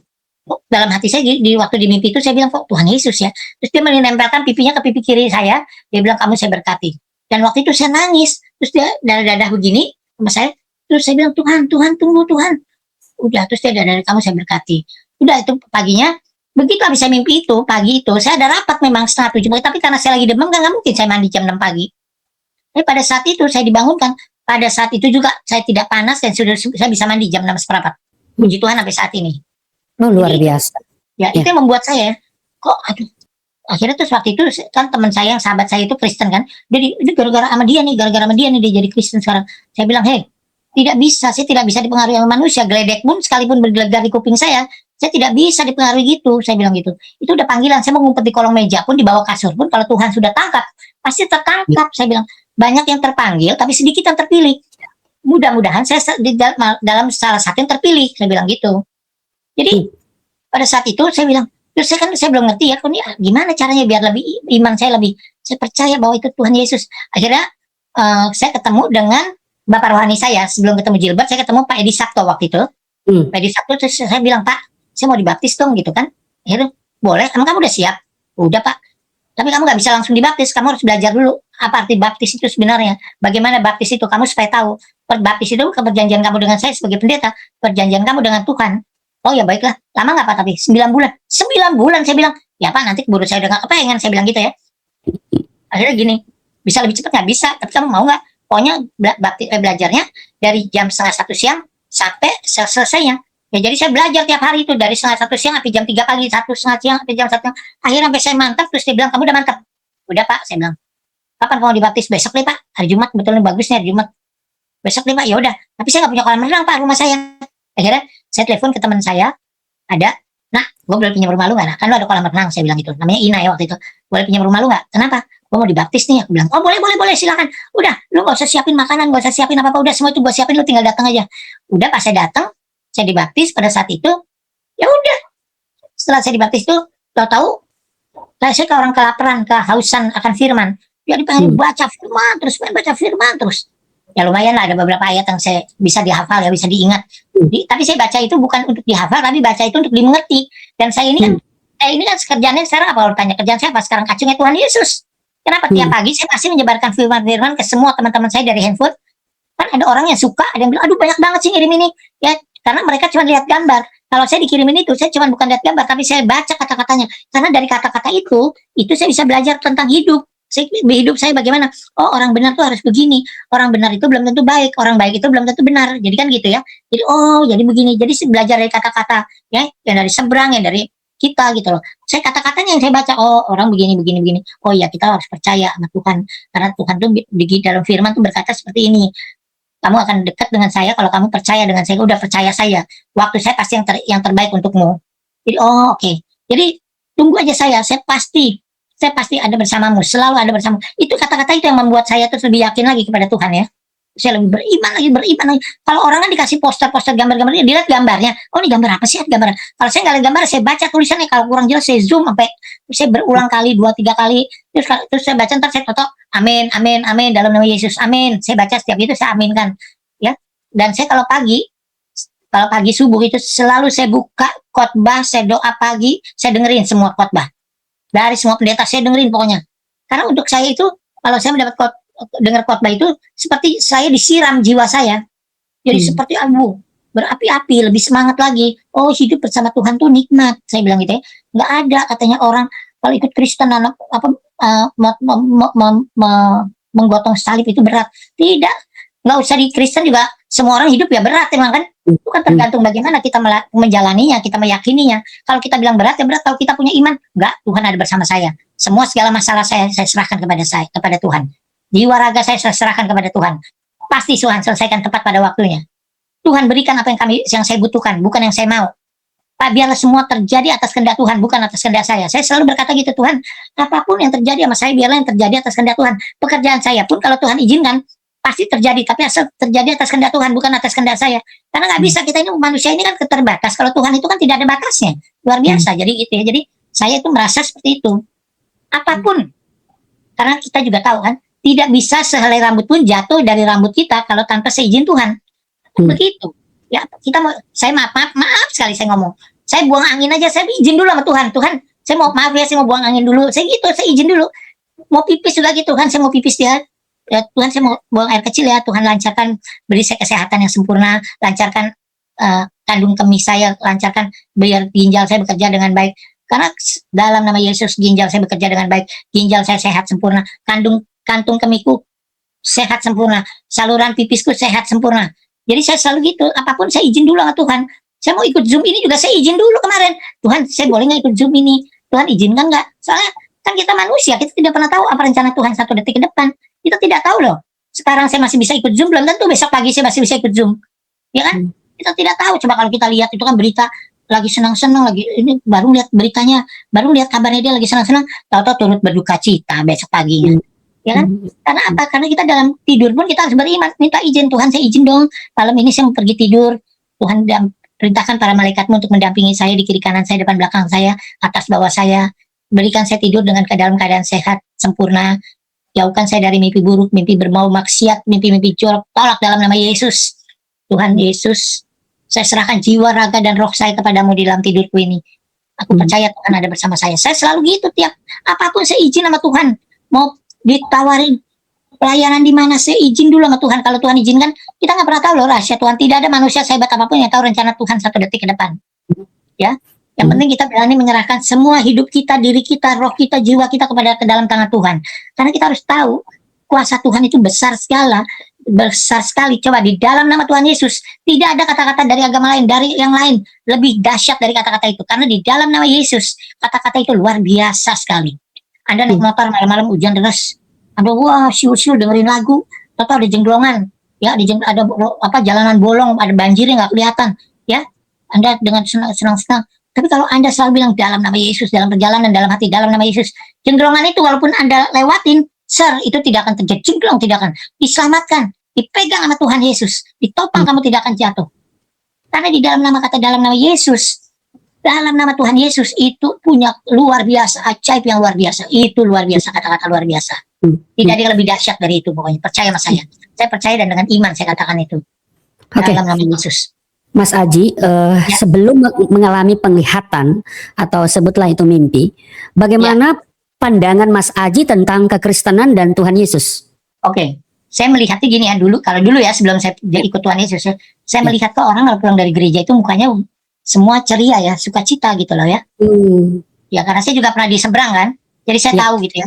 dalam hati saya di waktu di mimpi itu saya bilang, kok Tuhan Yesus ya. Terus dia menempelkan pipinya ke pipi kiri saya, dia bilang, kamu saya berkati. Dan waktu itu saya nangis, terus dia dadah begini sama saya, terus saya bilang, Tuhan tunggu Tuhan. Udah, terus dia dadah, kamu saya berkati. Udah, itu paginya, begitu habis saya mimpi itu, pagi itu saya ada rapat memang 6:30 pagi, tapi karena saya lagi demam kan nggak mungkin saya mandi jam 6 pagi. Tapi pada saat itu saya dibangunkan, pada saat itu juga saya tidak panas dan sudah saya bisa mandi jam 6:15. Puji Tuhan sampai saat ini. Oh, luar Jadi, biasa. Ya, itu yang membuat saya, kok akhirnya tuh waktu itu kan teman saya yang sahabat saya itu Kristen kan, dia gara-gara sama dia nih, dia jadi Kristen sekarang. Saya bilang, hei, tidak bisa, saya tidak bisa dipengaruhi oleh manusia. Geledek pun sekalipun bergelegar di kuping saya tidak bisa dipengaruhi gitu. Saya bilang gitu. Itu udah panggilan. Saya mau ngumpet di kolong meja pun, di bawah kasur pun, kalau Tuhan sudah tangkap, pasti tertangkap. Saya bilang, banyak yang terpanggil, tapi sedikit yang terpilih. Mudah-mudahan saya di dalam salah satu yang terpilih. Saya bilang gitu. Jadi pada saat itu saya bilang, terus saya belum ngerti ya, gimana caranya biar lebih iman saya lebih, saya percaya bahwa itu Tuhan Yesus. Akhirnya saya ketemu dengan Bapak rohani saya. Sebelum ketemu Gilbert, saya ketemu Pak Edi Sabto waktu itu. Pak Edi Sabto, terus saya bilang, Pak, saya mau dibaptis dong gitu kan. Akhirnya, boleh, emang kamu udah siap? Udah Pak, tapi kamu nggak bisa langsung dibaptis, kamu harus belajar dulu apa arti baptis itu sebenarnya. Bagaimana baptis itu, kamu supaya tahu. Baptis itu perjanjian kamu dengan saya sebagai pendeta, perjanjian kamu dengan Tuhan. Oh ya baiklah, lama nggak Pak? Tapi 9 bulan. 9 bulan saya bilang, ya Pak nanti keburu saya udah nggak kepengen, saya bilang gitu ya. Akhirnya gini, bisa lebih cepat nggak? Bisa, tapi kamu mau nggak? Pokoknya belajarnya dari jam 12:30 siang sampai selesainya. Ya jadi saya belajar tiap hari itu dari 12:30 siang sampai jam 3 pagi, 1:30 siang sampai jam 1. Akhirnya sampai saya mantap, terus dia bilang, kamu udah mantap? Udah Pak, saya bilang. Kapan kamu dibaptis? Besok nih Pak, hari Jumat, betulnya bagusnya hari Jumat. Besok nih Pak, ya udah. Tapi saya nggak punya kolam renang Pak, rumah saya. Akhirnya saya telepon ke teman saya, ada, nah, gue boleh pinjam rumah lu nggak? Nah, kan lu ada kolam renang, saya bilang gitu. Namanya Ina ya waktu itu. Boleh pinjam rumah lu nggak? Kenapa? Gue mau dibaptis nih. Aku bilang, oh boleh, silakan. Udah, lu nggak usah siapin makanan, nggak usah siapin apa-apa. Udah semua itu gue siapin, lu tinggal datang aja. Udah pas saya datang, saya dibaptis pada saat itu. Ya udah. Setelah saya dibaptis itu, tahu-tahu saya kayak orang kelaparan, kehausan akan firman. Jadi pengen baca firman terus. Ya lumayan lah, ada beberapa ayat yang saya bisa dihafal ya, bisa diingat. Tapi saya baca itu bukan untuk dihafal, tapi baca itu untuk dimengerti. Dan saya ini kan kerjaannya sekarang apa? Tanya kerjaan saya apa sekarang? Kacungnya Tuhan Yesus. Kenapa tiap pagi saya pasti menyebarkan firman-firman ke semua teman-teman saya dari handphone. Kan ada orang yang suka, ada yang bilang, aduh banyak banget sih ngirim ini. Ya, karena mereka cuma lihat gambar. Kalau saya dikirimin itu, saya cuma bukan lihat gambar, tapi saya baca kata-katanya. Karena dari kata-kata itu saya bisa belajar tentang hidup. Hidup saya bagaimana? Oh, orang benar tuh harus begini. Orang benar itu belum tentu baik. Orang baik itu belum tentu benar. Jadi kan gitu ya. Jadi jadi begini. Jadi belajar dari kata-kata ya, yang dari seberang, yang dari kita gitu loh. Saya kata-katanya yang saya baca, oh orang begini. Oh ya, kita harus percaya sama Tuhan. Karena Tuhan tuh di dalam firman tuh berkata seperti ini. Kamu akan dekat dengan saya kalau kamu percaya dengan saya. Udah percaya saya. Waktu saya pasti yang terbaik untukmu. Jadi oke. Jadi tunggu aja saya pasti ada bersamamu, selalu ada bersamamu. Itu kata-kata itu yang membuat saya terus lebih yakin lagi kepada Tuhan ya. Saya lebih beriman lagi. Kalau orang kan dikasih poster-poster gambar-gambarnya, dilihat gambarnya. Oh ini gambar apa sih? Gambar. Kalau saya nggak lihat gambar, saya baca tulisannya. Kalau kurang jelas, saya zoom sampai saya berulang kali, 2-3 kali. Terus saya baca, ntar saya toto, amin, dalam nama Yesus, amin. Saya baca setiap itu, saya aminkan. Ya. Dan saya kalau pagi subuh itu selalu saya buka khotbah, saya doa pagi, saya dengerin semua khotbah. Dari semua pendeta saya dengerin pokoknya. Karena untuk saya itu, kalau saya mendapat dengar khotbah itu, seperti saya disiram jiwa saya. Jadi seperti abu, berapi-api, lebih semangat lagi. Oh hidup bersama Tuhan tuh nikmat. Saya bilang gitu ya. Nggak ada katanya orang, kalau ikut Kristen, menggotong salib itu berat. Tidak. Nggak usah di Kristen juga, semua orang hidup ya berat emang kan. Itu kan tergantung bagaimana kita menjalaninya, kita meyakininya. Kalau kita bilang berat ya berat, kalau kita punya iman, enggak, Tuhan ada bersama saya. Segala masalah saya serahkan kepada Tuhan. Jiwa raga saya serahkan kepada Tuhan. Pasti Tuhan selesaikan tepat pada waktunya. Tuhan berikan apa yang saya butuhkan, bukan yang saya mau. Pak, biarlah semua terjadi atas kehendak Tuhan, bukan atas kehendak saya. Saya selalu berkata gitu, Tuhan, apapun yang terjadi sama saya, biarlah yang terjadi atas kehendak Tuhan. Pekerjaan saya pun kalau Tuhan izinkan, pasti terjadi, tapi asal terjadi atas kehendak Tuhan, bukan atas kehendak saya. Karena nggak bisa, kita ini manusia ini kan keterbatas. Kalau Tuhan itu kan tidak ada batasnya, luar biasa. Jadi gitu ya. Jadi saya itu merasa seperti itu. Apapun, karena kita juga tahu kan, tidak bisa sehelai rambut pun jatuh dari rambut kita kalau tanpa seizin Tuhan. Begitu. Ya kita saya maaf sekali saya ngomong. Saya buang angin aja, saya izin dulu sama Tuhan. Tuhan, saya mau maaf ya, saya mau buang angin dulu. Saya gitu, saya izin dulu. Mau pipis juga gitu, Tuhan, saya mau pipis dia. Ya Tuhan, saya mau buang air kecil ya, Tuhan lancarkan, beri saya kesehatan yang sempurna, lancarkan kandung kemih saya, lancarkan biar ginjal saya bekerja dengan baik. Karena dalam nama Yesus ginjal saya bekerja dengan baik, ginjal saya sehat sempurna, kantung kemihku sehat sempurna, saluran pipisku sehat sempurna. Jadi saya selalu gitu, apapun saya izin dulu sama Tuhan. Saya mau ikut Zoom ini juga saya izin dulu kemarin. Tuhan, saya boleh nggak ikut Zoom ini? Tuhan izinkan nggak? Soalnya Kan kita manusia, kita tidak pernah tahu apa rencana Tuhan 1 detik ke depan. Kita tidak tahu loh. Sekarang saya masih bisa ikut Zoom, belum tentu besok pagi saya masih bisa ikut Zoom. Ya kan? Kita tidak tahu. Coba kalau kita lihat itu kan berita lagi senang-senang, lagi ini baru lihat beritanya, baru lihat kabarnya dia lagi senang-senang, tahu-tahu turut berduka cita besok paginya. Ya kan? Karena apa? Karena kita dalam tidur pun kita harus beriman, minta izin, Tuhan saya izin dong, malam ini saya mau pergi tidur. Tuhan perintahkan para malaikatmu untuk mendampingi saya di kiri kanan saya, depan belakang saya, atas bawah saya. Berikan saya tidur dengan dalam keadaan sehat, sempurna. Jauhkan saya dari mimpi buruk, mimpi berbau maksiat, mimpi-mimpi jorok. Tolak dalam nama Yesus. Tuhan Yesus, saya serahkan jiwa, raga, dan roh saya kepadamu di dalam tidurku ini. Aku percaya Tuhan ada bersama saya. Saya selalu gitu, tiap apapun saya izin sama Tuhan. Mau ditawarin pelayanan di mana, saya izin dulu sama Tuhan. Kalau Tuhan izinkan, kita nggak pernah tahu loh rahasia Tuhan. Tidak ada manusia sehebat apapun yang tahu rencana Tuhan 1 detik ke depan. Ya, yang penting kita berani menyerahkan semua hidup kita, diri kita, roh kita, jiwa kita ke dalam tangan Tuhan. Karena kita harus tahu kuasa Tuhan itu besar sekali. Coba di dalam nama Tuhan Yesus tidak ada kata-kata dari agama lain, dari yang lain lebih dahsyat dari kata-kata itu. Karena di dalam nama Yesus kata-kata itu luar biasa sekali. Anda naik motor malam-malam hujan deras, Anda wah siul-siul dengerin lagu, atau ada jenglongan, ya ada jalanan bolong, ada banjirnya nggak kelihatan, ya Anda dengan senang-senang. Tapi kalau Anda selalu bilang dalam nama Yesus, dalam perjalanan, dalam hati, dalam nama Yesus, jenglongan itu walaupun Anda lewatin, sir, itu tidak akan terjadi. Jenglong tidak akan diselamatkan, dipegang sama Tuhan Yesus, ditopang, kamu tidak akan jatuh. Karena di dalam nama Yesus, dalam nama Tuhan Yesus itu punya luar biasa, ajaib yang luar biasa. Itu luar biasa, kata-kata luar biasa. Tidak ada yang lebih dahsyat dari itu pokoknya. Percaya sama saya. Saya percaya dan dengan iman saya katakan itu. Dalam nama Yesus. Mas Aji, sebelum mengalami penglihatan atau sebutlah itu mimpi, bagaimana pandangan Mas Aji tentang kekristenan dan Tuhan Yesus? Oke, saya melihatnya gini ya kalau dulu ya sebelum saya ikut Tuhan Yesus, saya melihat kok orang kalau pulang dari gereja itu mukanya semua ceria ya, sukacita gitu loh ya. Ya karena saya juga pernah di seberang kan, jadi saya tahu gitu ya.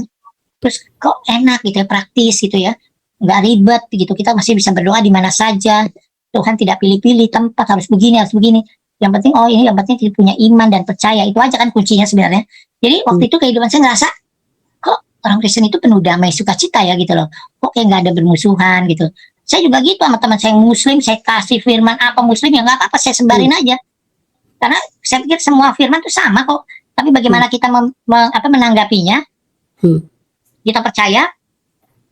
Terus kok enak gitu ya, praktis gitu ya, nggak ribet gitu, kita masih bisa berdoa di mana saja. Tuhan tidak pilih-pilih tempat, harus begini, harus begini. Yang penting, yang penting kita punya iman dan percaya. Itu aja kan kuncinya sebenarnya. Jadi waktu itu kehidupan saya ngerasa, kok orang Kristen itu penuh damai, sukacita ya gitu loh. Kok kayak nggak ada bermusuhan gitu. Saya juga gitu sama teman saya yang Muslim, saya kasih firman apa Muslim ya nggak apa-apa, saya sebarin aja. Karena saya pikir semua firman itu sama kok. Tapi bagaimana kita menanggapinya, kita percaya.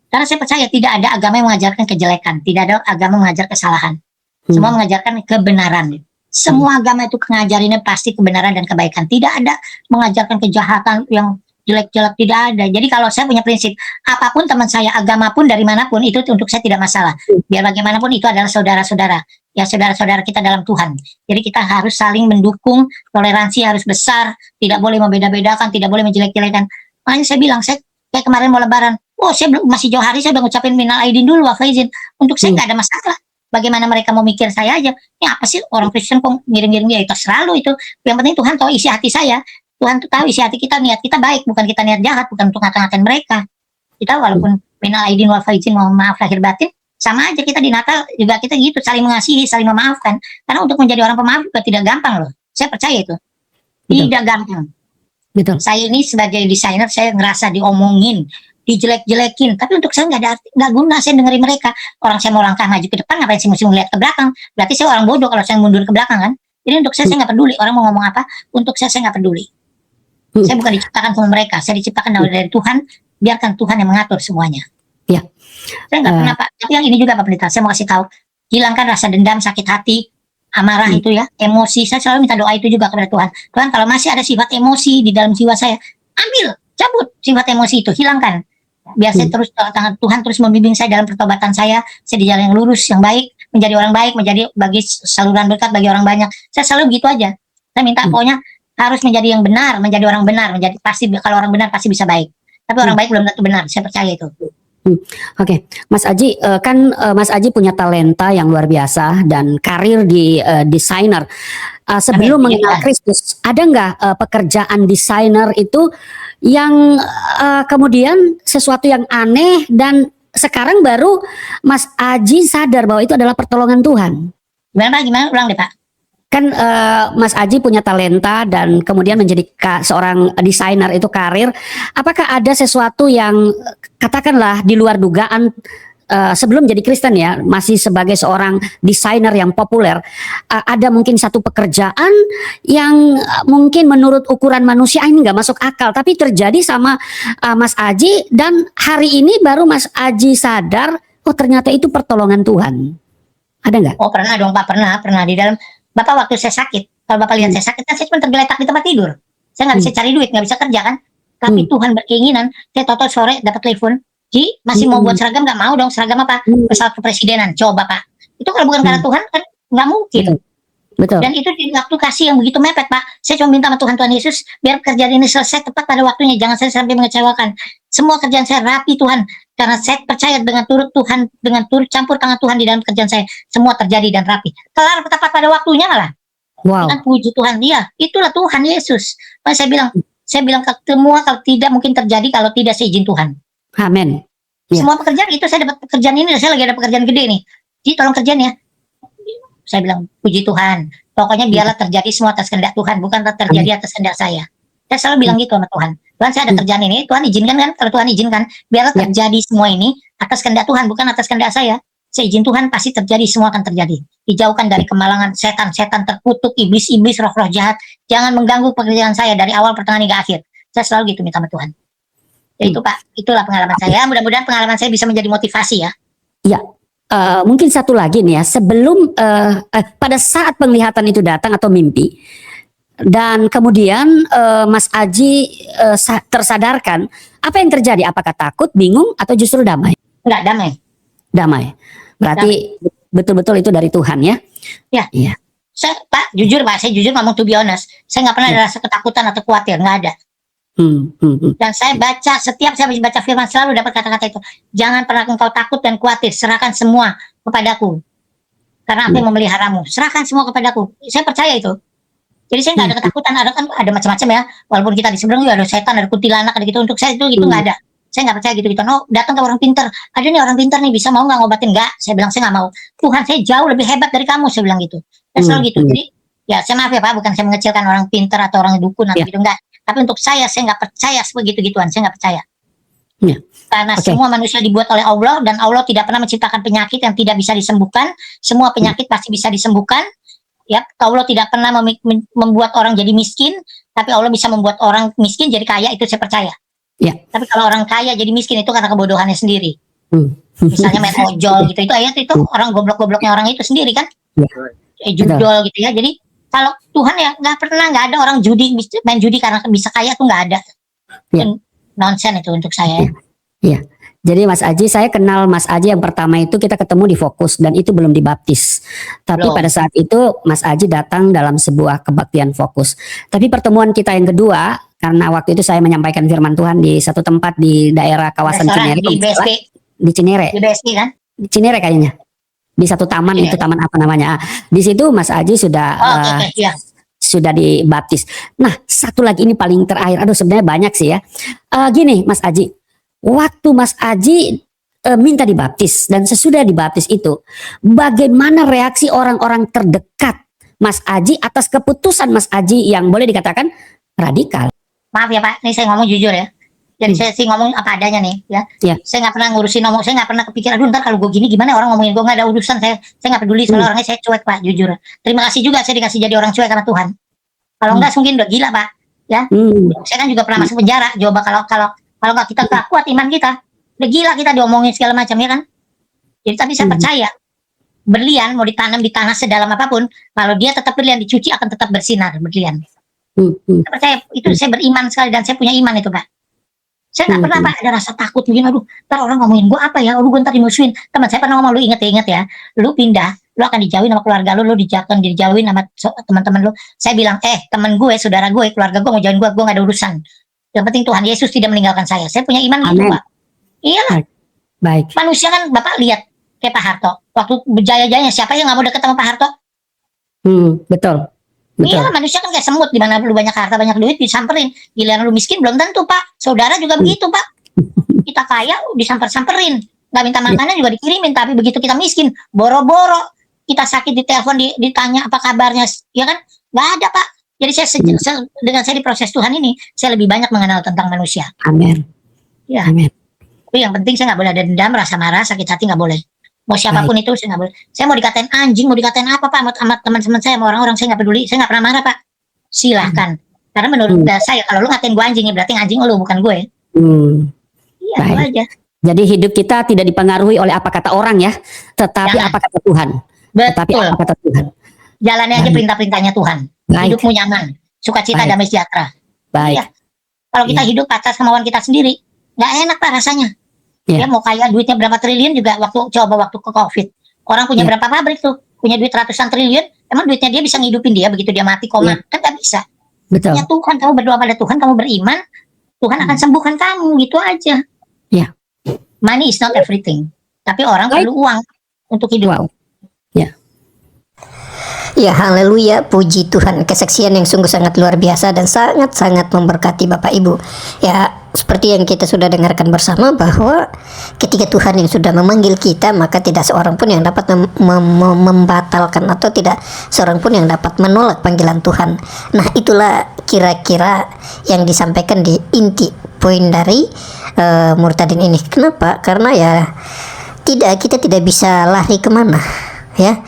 Karena saya percaya tidak ada agama yang mengajarkan kejelekan, tidak ada agama mengajar kesalahan. Semua mengajarkan kebenaran. Semua agama itu mengajarinnya pasti kebenaran dan kebaikan. Tidak ada mengajarkan kejahatan yang jelek-jelek, tidak ada. Jadi kalau saya punya prinsip, apapun teman saya, agama pun dari manapun, itu untuk saya tidak masalah. Biar bagaimanapun itu adalah saudara-saudara. Ya saudara-saudara kita dalam Tuhan. Jadi kita harus saling mendukung, toleransi harus besar, tidak boleh membeda-bedakan, tidak boleh menjelek-jelekan. Makanya saya bilang, saya kayak kemarin mau lebaran, saya belum, masih jauh hari, saya udah ngucapin minal aidin dulu, wal faizin. Untuk saya nggak ada masalah. Bagaimana mereka mau mikir saya aja, ini apa sih orang Kristen kok ngirim-ngirim dia, itu terserah lu itu. Yang penting Tuhan tahu isi hati saya. Tuhan tuh tahu isi hati kita, niat kita baik, bukan kita niat jahat, bukan untuk ngata-ngatain mereka. Kita walaupun minal aidin wal faizin, mohon maaf lahir batin, sama aja kita di Natal juga kita gitu, saling mengasihi, saling memaafkan. Karena untuk menjadi orang pemaaf juga tidak gampang loh. Saya percaya itu. Tidak gampang. Betul. Saya ini sebagai desainer, saya ngerasa diomongin, dijelek-jelekin, tapi untuk saya nggak guna saya dengerin mereka. Orang saya mau langkah maju ke depan, ngapain sih mesti ngeliat ke belakang? Berarti saya orang bodoh kalau saya mundur ke belakang kan. Jadi untuk saya nggak peduli orang mau ngomong apa, untuk saya nggak peduli. Saya bukan diciptakan sama mereka, saya diciptakan dari Tuhan. Biarkan Tuhan yang mengatur semuanya. Ya. Saya nggak pernah Pak. Tapi yang ini juga Pak Pendeta, saya mau kasih tahu, hilangkan rasa dendam, sakit hati, amarah itu ya, emosi. Saya selalu minta doa itu juga kepada Tuhan. Tuhan, kalau masih ada sifat emosi di dalam jiwa saya, ambil, cabut sifat emosi itu, hilangkan. Biar saya terus, Tuhan terus membimbing saya dalam pertobatan saya di jalan yang lurus, yang baik, menjadi orang baik, menjadi bagi saluran berkat bagi orang banyak. Saya selalu gitu aja. Saya minta pokoknya harus menjadi yang benar, menjadi orang benar, menjadi pasti, kalau orang benar pasti bisa baik. Tapi orang baik belum tentu benar, saya percaya itu. Oke, Mas Aji, kan Mas Aji punya talenta yang luar biasa dan karir di desainer. Sebelum mengenal Kristus, ada nggak pekerjaan desainer itu yang kemudian sesuatu yang aneh dan sekarang baru Mas Aji sadar bahwa itu adalah pertolongan Tuhan? Gimana Pak? Gimana? Ulang deh Pak. Kan Mas Aji punya talenta dan kemudian menjadi seorang desainer itu karir. Apakah ada sesuatu yang katakanlah di luar dugaan sebelum jadi Kristen ya, masih sebagai seorang desainer yang populer, ada mungkin satu pekerjaan yang mungkin menurut ukuran manusia ini nggak masuk akal, tapi terjadi sama Mas Aji dan hari ini baru Mas Aji sadar, oh ternyata itu pertolongan Tuhan. Ada nggak? Oh pernah dong Pak, pernah di dalam Bapak waktu saya sakit. Kalau Bapak lihat saya sakit kan saya cuma tergeletak di tempat tidur. Saya nggak bisa cari duit, nggak bisa kerja kan. Tapi Tuhan berkeinginan, saya tahu sore dapat telepon, Ji masih mau buat seragam nggak? Mau dong, seragam apa? Pesawat kepresidenan. Coba Pak. Itu kalau bukan karena Tuhan kan nggak mungkin. Betul. Dan itu di waktu kasih yang begitu mepet Pak. Saya cuma minta sama Tuhan Yesus biar kerjaan ini selesai tepat pada waktunya. Jangan saya sampai mengecewakan. Semua kerjaan saya rapi Tuhan. Karena saya percaya dengan turut Tuhan, dengan turut campur tangan Tuhan di dalam kerjaan saya, semua terjadi dan rapi. Kelar tepat pada waktunya malah. Wow. Dengan puji Tuhan dia, itulah Tuhan Yesus. Makanya saya bilang ke semua kalau tidak mungkin terjadi kalau tidak seizin Tuhan. Amin. Ya. Semua pekerjaan itu saya dapat pekerjaan ini, saya lagi ada pekerjaan gede nih. Ji tolong kerjaan ya. Saya bilang puji Tuhan. Pokoknya biarlah terjadi semua atas kehendak Tuhan, bukan terjadi atas kehendak saya. Saya selalu bilang gitu sama Tuhan. Tuhan saya ada kerjaan ini, Tuhan izinkan kan? Kalau Tuhan izinkan, biarlah terjadi semua ini atas kehendak Tuhan, bukan atas kehendak saya. Saya izin Tuhan pasti terjadi, semua akan terjadi. Dijauhkan dari kemalangan setan-setan terkutuk, iblis-iblis, roh-roh jahat. Jangan mengganggu pekerjaan saya dari awal, pertengahan hingga akhir. Saya selalu gitu minta sama Tuhan. Ya itu Pak, itulah pengalaman saya. Mudah-mudahan pengalaman saya bisa menjadi motivasi ya. Ya. Mungkin satu lagi nih ya, sebelum pada saat penglihatan itu datang atau mimpi, dan kemudian Mas Aji tersadarkan, apa yang terjadi? Apakah takut, bingung, atau justru damai? Enggak, damai. Damai. Berarti betul-betul itu dari Tuhan ya? Ya. Iya. Saya jujur ngomong to be honest. Saya nggak pernah ada rasa ketakutan atau khawatir, nggak ada. Dan saya baca, setiap saya baca firman selalu dapat kata-kata itu. Jangan pernah engkau takut dan khawatir, serahkan semua kepadaku. Karena aku yang memeliharamu. Serahkan semua kepadaku. Saya percaya itu. Jadi saya nggak ada ketakutan, ada macam-macam ya. Walaupun kita di seberang juga ada setan, ada kuntilanak, ada gitu. Untuk saya itu nggak ada. Saya nggak percaya gitu. No, datang ke orang pintar. Ada nih orang pintar nih bisa mau nggak ngobatin? Nggak. Saya bilang saya nggak mau. Tuhan saya jauh lebih hebat dari kamu. Saya bilang gitu. Dan selalu gitu. Jadi ya saya maaf ya Pak, bukan saya mengecilkan orang pintar atau orang dukun atau gitu enggak. Tapi untuk saya nggak percaya sebegitu-gituan. Saya nggak percaya. Karena semua manusia dibuat oleh Allah dan Allah tidak pernah menciptakan penyakit yang tidak bisa disembuhkan. Semua penyakit pasti bisa disembuhkan. Ya, Allah tidak pernah membuat orang jadi miskin, tapi Allah bisa membuat orang miskin jadi kaya, itu saya percaya. Ya. Tapi kalau orang kaya jadi miskin itu karena kebodohannya sendiri. Misalnya main ojol gitu, itu ayat itu orang goblok-gobloknya orang itu sendiri kan? Judol gitu ya. Jadi kalau Tuhan ya nggak ada orang main judi karena bisa kaya tuh nggak ada. Nonsense itu untuk saya. Iya. Jadi Mas Aji, saya kenal Mas Aji yang pertama itu kita ketemu di Fokus dan itu belum dibaptis. Tapi pada saat itu Mas Aji datang dalam sebuah kebaktian Fokus. Tapi pertemuan kita yang kedua, karena waktu itu saya menyampaikan firman Tuhan di satu tempat di daerah kawasan Cinere. Di Cinere. Di BSD kan? Di Cinere kayaknya. Di satu taman, itu taman apa namanya. Di situ Mas Aji sudah sudah dibaptis. Nah, satu lagi ini paling terakhir. Aduh sebenarnya banyak sih ya. Gini Mas Aji. Waktu Mas Aji minta dibaptis dan sesudah dibaptis itu, bagaimana reaksi orang-orang terdekat Mas Aji atas keputusan Mas Aji yang boleh dikatakan radikal? Maaf ya Pak, ini saya ngomong jujur ya. Jadi saya sih ngomong apa adanya nih ya. Saya nggak pernah ngurusin saya nggak pernah kepikiran, aduh ntar kalau gue gini gimana orang ngomongin gue, nggak ada urusan saya nggak peduli soalnya orangnya saya cuek Pak, jujur. Terima kasih juga saya dikasih jadi orang cuek sama Tuhan. Kalau enggak mungkin udah gila Pak. Ya, saya kan juga pernah masuk penjara. Coba kalau nggak kita nggak kuat iman kita, udah gila kita diomongin segala macam ya kan. Jadi tapi saya percaya berlian mau ditanam di tanah sedalam apapun, kalau dia tetap berlian dicuci akan tetap bersinar berlian. Saya percaya itu, saya beriman sekali dan saya punya iman itu Pak. Saya nggak pernah Pak ada rasa takut begini, aduh ntar orang ngomongin gue apa ya, aduh gue ntar dimusuhin. Teman saya pernah ngomong, lu inget ya, lu pindah, lu akan dijauhin sama keluarga lu dijauhin sama teman-teman lu. Saya bilang, teman gue, saudara gue, keluarga gue mau jauhin gue nggak ada urusan. Yang penting Tuhan Yesus tidak meninggalkan saya. Saya punya iman gitu Pak. Iyalah. Baik. Manusia kan Bapak lihat kayak Pak Harto. Waktu berjaya-jayanya siapa yang nggak mau deket sama Pak Harto? Betul. Iya, manusia kan kayak semut, di mana lu banyak harta, banyak duit disamperin. Giliran lu miskin belum tentu Pak. Saudara juga begitu Pak. Kita kaya disamperin. Nggak minta makanan juga dikirimin, tapi begitu kita miskin, boro-boro. kita sakit ditelepon, ditanya apa kabarnya, ya kan? Nggak ada, Pak. Jadi dengan saya diproses Tuhan ini, saya lebih banyak mengenal tentang manusia. Amin. Ya. Amin. Tapi yang penting saya nggak boleh ada dendam, rasa marah, sakit hati nggak boleh. Mau siapapun itu saya nggak boleh. Saya mau dikatain anjing, mau dikatain apa Pak, sama teman-teman saya, sama orang-orang, saya nggak peduli. Saya nggak pernah marah, Pak. Silahkan. Karena menurut saya, kalau lu ngatain gue anjing, ya berarti anjing lu, bukan gue. Iya, itu Baik. aja. Jadi hidup kita tidak dipengaruhi oleh apa kata orang ya, tetapi Jangan. apa kata Tuhan. Tetapi Betul. apa kata Tuhan. Jalani aja Baik. perintah-perintahnya Tuhan. Baik. Hidupmu nyaman, sukacita, Baik. damai sejahtera. Baik. Iya. Kalau kita Iya. hidup atas kemauan kita sendiri, nggak enak Pak rasanya. Iya. Ya mau kaya duitnya berapa triliun juga waktu ke COVID. Orang punya Iya. berapa pabrik tuh, punya duit ratusan triliun, emang duitnya dia bisa ngidupin dia begitu dia mati koma? Iya. Kan nggak bisa. Betul. Ya Tuhan, kamu berdoa pada Tuhan, kamu beriman, Tuhan akan sembuhkan kamu, gitu aja. Iya. Money is not everything. Tapi orang Baik. perlu uang untuk hidup. Wow. Ya, haleluya, puji Tuhan, kesaksian yang sungguh sangat luar biasa dan sangat-sangat memberkati Bapak Ibu. Ya, seperti yang kita sudah dengarkan bersama bahwa ketika Tuhan yang sudah memanggil kita, maka tidak seorang pun yang dapat membatalkan atau tidak seorang pun yang dapat menolak panggilan Tuhan. Nah, itulah kira-kira yang disampaikan di inti poin dari Murtadin ini. Kenapa? Karena ya kita tidak bisa lari kemana, ya.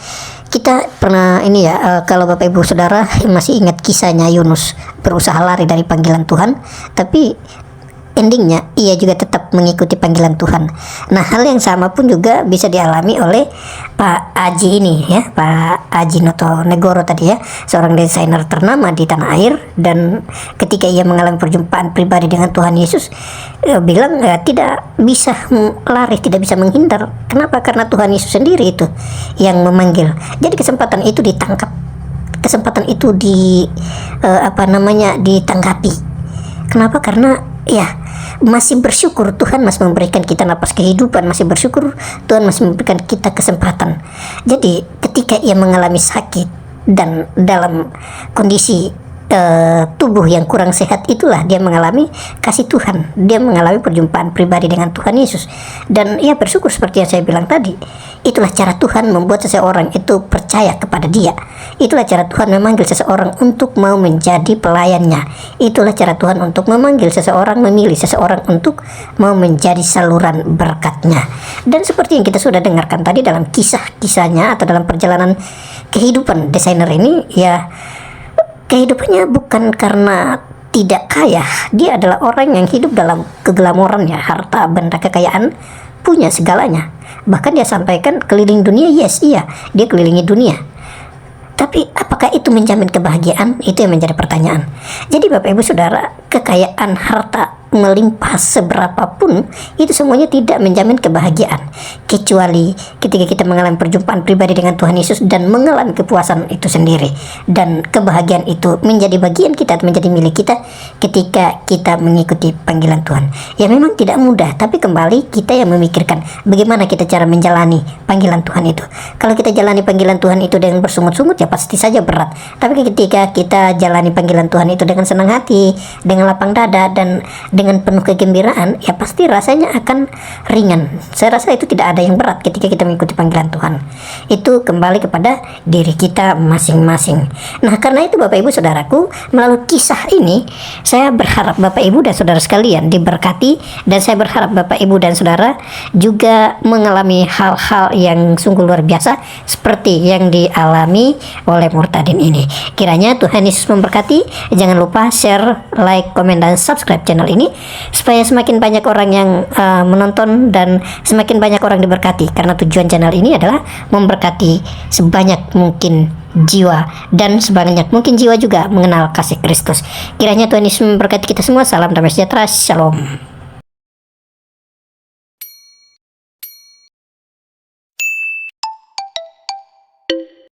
Kita pernah ini ya, kalau Bapak Ibu Saudara masih ingat kisahnya Yunus berusaha lari dari panggilan Tuhan, tapi endingnya ia juga tetap mengikuti panggilan Tuhan. Nah, hal yang sama pun juga bisa dialami oleh Pak Aji ini ya, Pak Aji Notonegoro tadi ya, seorang desainer ternama di tanah air, dan ketika ia mengalami perjumpaan pribadi dengan Tuhan Yesus, bilang tidak bisa lari, tidak bisa menghindar. Kenapa? Karena Tuhan Yesus sendiri itu yang memanggil. Jadi kesempatan itu ditangkap, kesempatan itu ditanggapi. Kenapa? Karena ya masih bersyukur Tuhan masih memberikan kita napas kehidupan, masih bersyukur Tuhan masih memberikan kita kesempatan. Jadi ketika ia mengalami sakit dan dalam kondisi tubuh yang kurang sehat, itulah dia mengalami kasih Tuhan, dia mengalami perjumpaan pribadi dengan Tuhan Yesus, dan ia bersyukur seperti yang saya bilang tadi. Itulah cara Tuhan membuat seseorang itu percaya kepada dia. Itulah cara Tuhan memanggil seseorang untuk mau menjadi pelayannya. Itulah cara Tuhan untuk memanggil seseorang, memilih seseorang untuk mau menjadi saluran berkatnya. Dan seperti yang kita sudah dengarkan tadi dalam kisah-kisahnya atau dalam perjalanan kehidupan desainer ini, ya kehidupannya bukan karena tidak kaya. Dia adalah orang yang hidup dalam keglamorannya, harta, benda, kekayaan, punya segalanya. Bahkan dia sampaikan keliling dunia, yes, iya, dia kelilingi dunia. Tapi apakah itu menjamin kebahagiaan? Itu yang menjadi pertanyaan. Jadi Bapak Ibu Saudara, kekayaan, harta melimpah seberapapun, itu semuanya tidak menjamin kebahagiaan, kecuali ketika kita mengalami perjumpaan pribadi dengan Tuhan Yesus dan mengalami kepuasan itu sendiri, dan kebahagiaan itu menjadi bagian kita, menjadi milik kita ketika kita mengikuti panggilan Tuhan. Ya memang tidak mudah, tapi kembali kita yang memikirkan bagaimana kita cara menjalani panggilan Tuhan itu. Kalau kita jalani panggilan Tuhan itu dengan bersungut-sungut, ya pasti saja berat. Tapi ketika kita jalani panggilan Tuhan itu dengan senang hati, dengan lapang dada, dan dengan penuh kegembiraan, ya pasti rasanya akan ringan. Saya rasa itu tidak ada yang berat ketika kita mengikuti panggilan Tuhan. Itu kembali kepada diri kita masing-masing. Nah, karena itu Bapak Ibu Saudaraku, melalui kisah ini saya berharap Bapak Ibu dan Saudara sekalian diberkati, dan saya berharap Bapak Ibu dan Saudara juga mengalami hal-hal yang sungguh luar biasa seperti yang dialami oleh Murtadin ini. Kiranya Tuhan Yesus memberkati. Jangan lupa share, like, komen, dan subscribe channel ini supaya semakin banyak orang yang menonton dan semakin banyak orang diberkati, karena tujuan channel ini adalah memberkati sebanyak mungkin jiwa, dan sebanyak mungkin jiwa juga mengenal kasih Kristus. Kiranya Tuhan Yesus memberkati kita semua. Salam damai sejahtera, shalom.